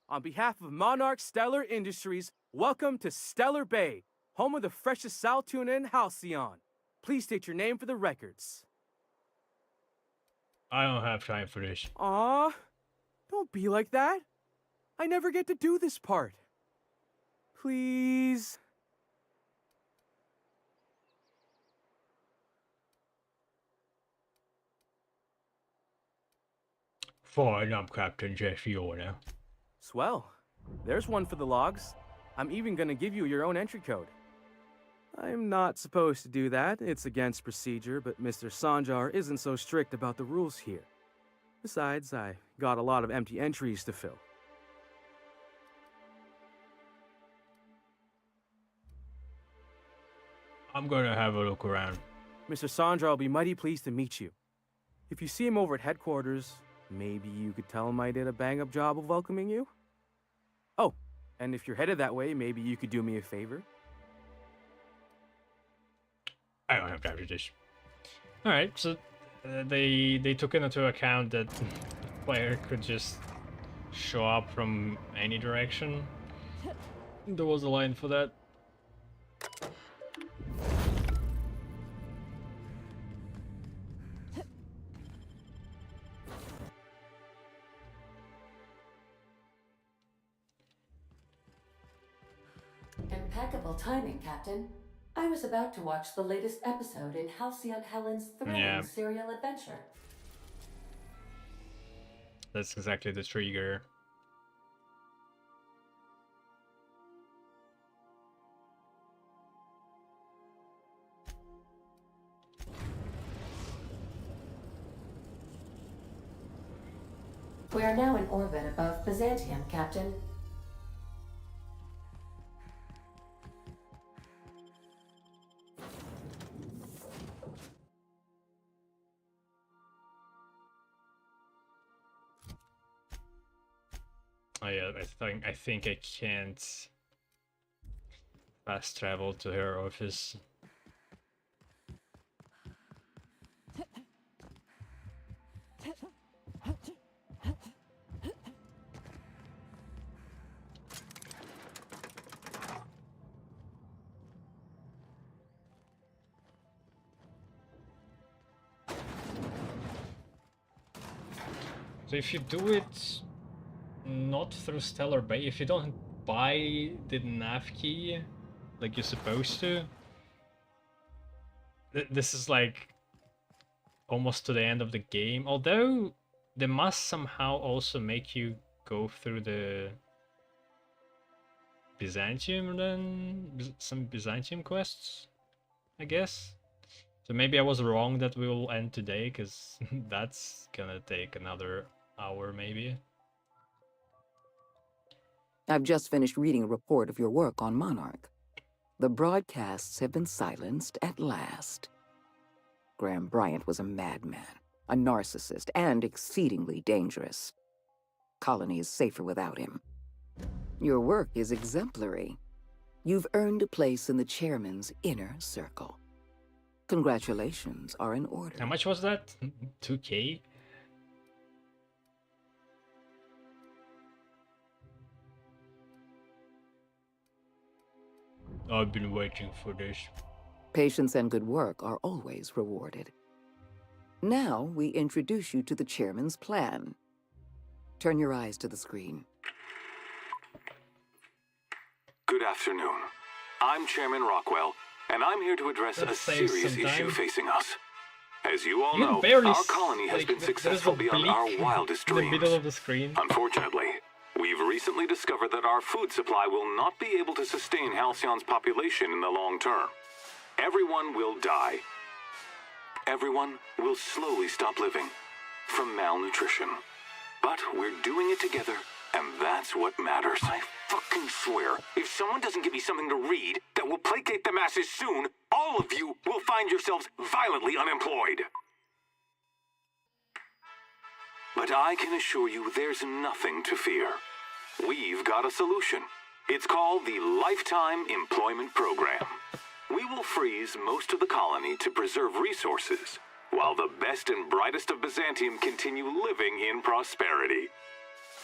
On behalf of Monarch Stellar Industries, welcome to Stellar Bay, home of the freshest sal tuna in Halcyon. Please state your name for the records. I don't have time for this. Aw, don't be like that. I never get to do this part. Please. Fine, I'm Captain Jesse Orner. Swell. There's one for the logs. I'm even gonna give you your own entry code. I'm not supposed to do that. It's against procedure, but Mr. Sanjar isn't so strict about the rules here. Besides, I got a lot of empty entries to fill. I'm gonna have a look around. Mr. Sanjar will be mighty pleased to meet you. If you see him over at headquarters, maybe you could tell him I did a bang-up job of welcoming you? Oh, and if you're headed that way, maybe you could do me a favor? I don't have time for this. Alright, so they took into account that the player could just show up from any direction. There was a line for that. Impeccable timing, Captain. I was about to watch the latest episode in Halcyon Helen's thrilling serial adventure. That's exactly the trigger. We are now in orbit above Byzantium, Captain. Oh yeah, I think I can't fast travel to her office. So if you do it not through Stellar Bay, if you don't buy the nav key like you're supposed to, this is like almost to the end of the game. Although they must somehow also make you go through the Byzantium, then some Byzantium quests, I guess. So maybe I was wrong that we will end today, because that's gonna take another hour maybe. I've just finished reading a report of your work on Monarch. The broadcasts have been silenced at last. Graham Bryant was a madman, a narcissist, and exceedingly dangerous. Colony is safer without him. Your work is exemplary. You've earned a place in the chairman's inner circle. Congratulations are in order. How much was that? 2K? I've been waiting for this. Patience and good work are always rewarded. Now we introduce you to the chairman's plan. Turn your eyes to the screen. Good afternoon. I'm Chairman Rockwell, and I'm here to address a serious issue facing us. As you all know, our colony has been successful beyond our wildest dreams. In the middle of the screen. Unfortunately, we've recently discovered that our food supply will not be able to sustain Halcyon's population in the long term. Everyone will die. Everyone will slowly stop living from malnutrition. But we're doing it together, and that's what matters. I fucking swear, if someone doesn't give me something to read that will placate the masses soon, all of you will find yourselves violently unemployed. But I can assure you there's nothing to fear. We've got a solution. It's called the Lifetime Employment Program. We will freeze most of the colony to preserve resources, while the best and brightest of Byzantium continue living in prosperity.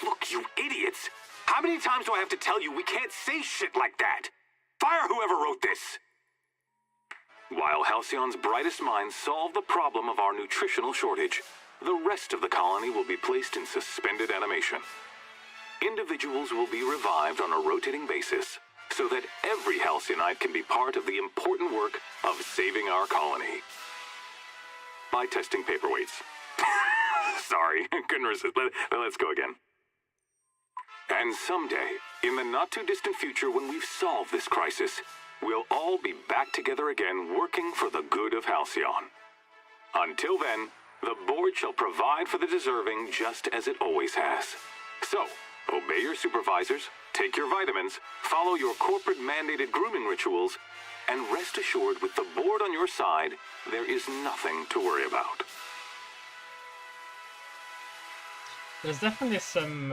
Look, you idiots! How many times do I have to tell you we can't say shit like that? Fire whoever wrote this! While Halcyon's brightest minds solve the problem of our nutritional shortage, the rest of the colony will be placed in suspended animation. Individuals will be revived on a rotating basis, so that every Halcyonite can be part of the important work of saving our colony. By testing paperweights. Sorry, couldn't resist. Let's go again. And someday, in the not-too-distant future when we've solved this crisis, we'll all be back together again working for the good of Halcyon. Until then, the board shall provide for the deserving just as it always has. So, obey your supervisors, take your vitamins, follow your corporate-mandated grooming rituals, and rest assured with the board on your side, there is nothing to worry about. There's definitely some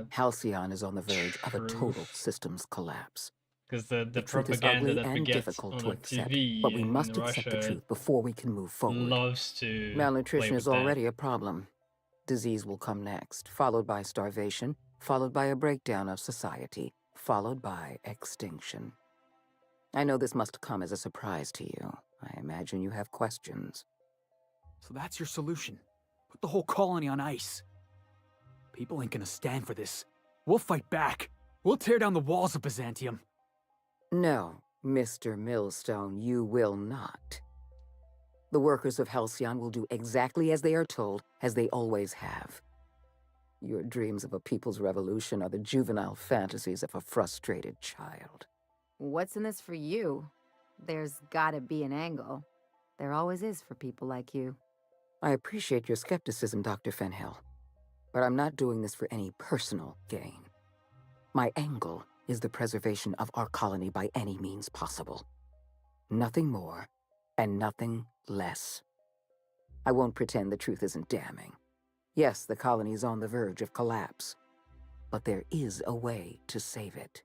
Halcyon is on the verge of a total systems collapse. Because the truth is propaganda ugly that we and get difficult on to the accept, TV but we in must accept the Russia truth before we can move forward. loves to Malnutrition play is with that. already a problem. Disease will come next, followed by starvation, followed by a breakdown of society, followed by extinction. I know this must come as a surprise to you. I imagine you have questions. So that's your solution. Put the whole colony on ice. People ain't gonna stand for this. We'll fight back. We'll tear down the walls of Byzantium. No, Mr. Millstone, you will not. The workers of Halcyon will do exactly as they are told, as they always have. Your dreams of a people's revolution are the juvenile fantasies of a frustrated child. What's in this for you? There's gotta be an angle. There always is for people like you. I appreciate your skepticism, Dr. Fenhill, but I'm not doing this for any personal gain. My angle is the preservation of our colony by any means possible. Nothing more, and nothing less. I won't pretend the truth isn't damning. Yes, the colony is on the verge of collapse, but there is a way to save it.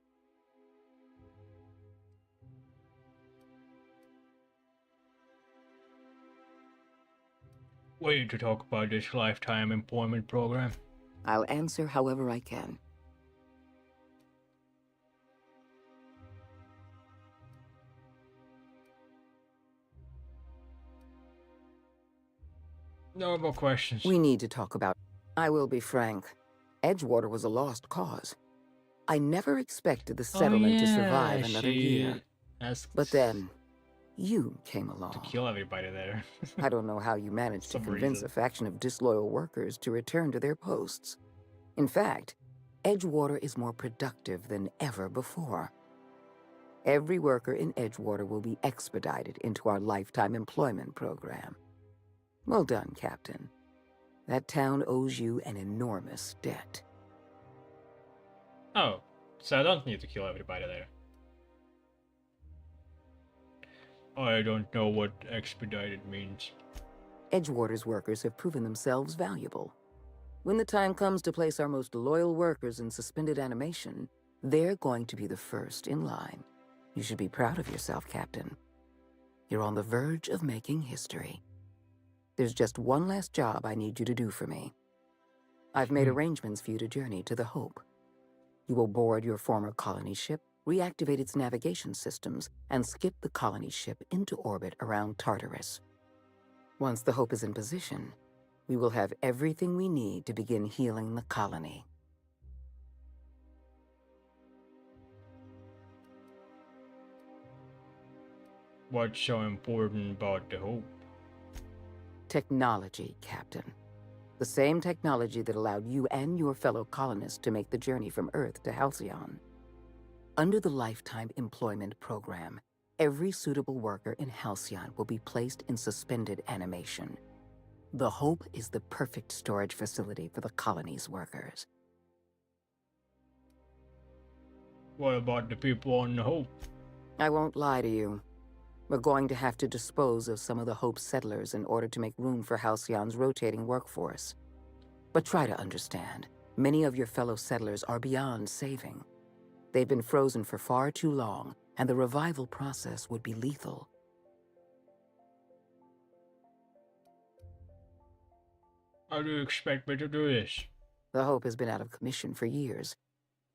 Way to talk about this lifetime employment program. I'll answer however I can. No more questions. We need to talk about... I will be frank. Edgewater was a lost cause. I never expected the settlement to survive another year. But then, you came along. To kill everybody there. I don't know how you managed to Some convince reason. a faction of disloyal workers to return to their posts. In fact, Edgewater is more productive than ever before. Every worker in Edgewater will be expedited into our lifetime employment program. Well done, Captain. That town owes you an enormous debt. Oh, So I don't need to kill everybody there. I don't know what expedited means. Edgewater's workers have proven themselves valuable. When the time comes to place our most loyal workers in suspended animation, they're going to be the first in line. You should be proud of yourself, Captain. You're on the verge of making history. There's just one last job I need you to do for me. I've made arrangements for you to journey to the Hope. You will board your former colony ship, reactivate its navigation systems, and skip the colony ship into orbit around Tartarus. Once the Hope is in position, we will have everything we need to begin healing the colony. What's so important about the Hope? Technology, Captain. The same technology that allowed you and your fellow colonists to make the journey from Earth to Halcyon. Under the Lifetime Employment Program, every suitable worker in Halcyon will be placed in suspended animation. The Hope is the perfect storage facility for the colony's workers. What about the people on the Hope? I won't lie to you. We're going to have to dispose of some of the Hope's settlers in order to make room for Halcyon's rotating workforce. But try to understand, many of your fellow settlers are beyond saving. They've been frozen for far too long, and the revival process would be lethal. How do you expect me to do this? The Hope has been out of commission for years.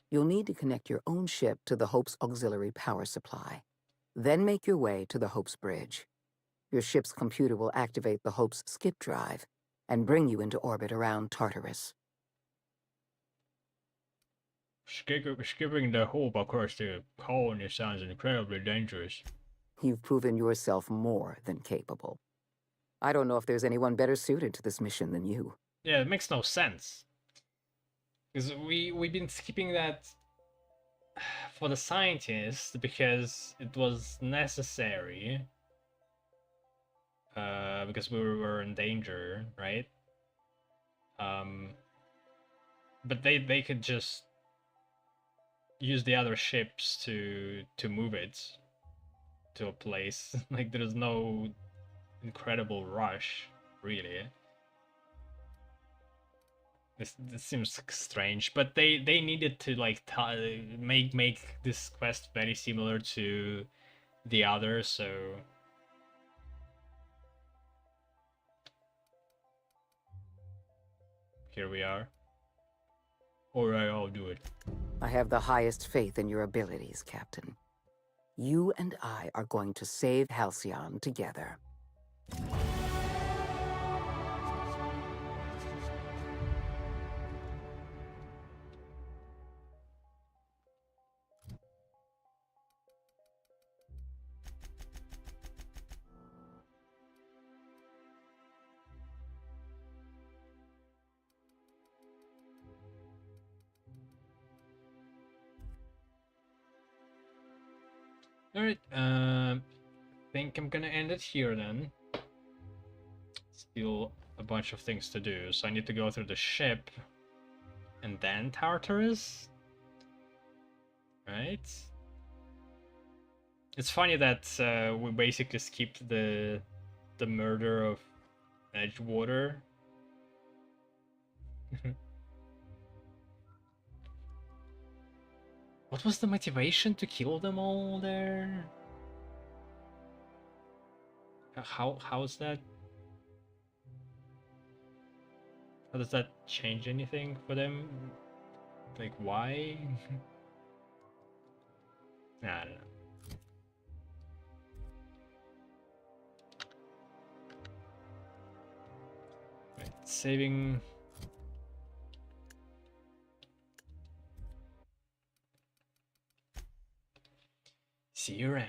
You'll need to connect your own ship to the Hope's auxiliary power supply. Then make your way to the Hope's bridge. Your ship's computer will activate the Hope's skip drive and bring you into orbit around Tartarus. Skipping the Hope across the colony sounds incredibly dangerous. You've proven yourself more than capable. I don't know if there's anyone better suited to this mission than you. Yeah, it makes no sense. Because we've been skipping that for the scientists because it was necessary. Because we were in danger, right? But they could just use the other ships to move it to a place. Like there's no incredible rush, really. This seems strange, but they needed to like make this quest very similar to the others, so here we are. Alright, I'll do it. I have the highest faith in your abilities, Captain. You and I are going to save Halcyon together. Alright, think I'm gonna end it here then. Still a bunch of things to do, so I need to go through the ship and then Tartarus? Right? It's funny that we basically skipped the murder of Edgewater. What was the motivation to kill them all there? How's that? How does that change anything for them? Like why? Nah, I don't know. Right, saving. See you around.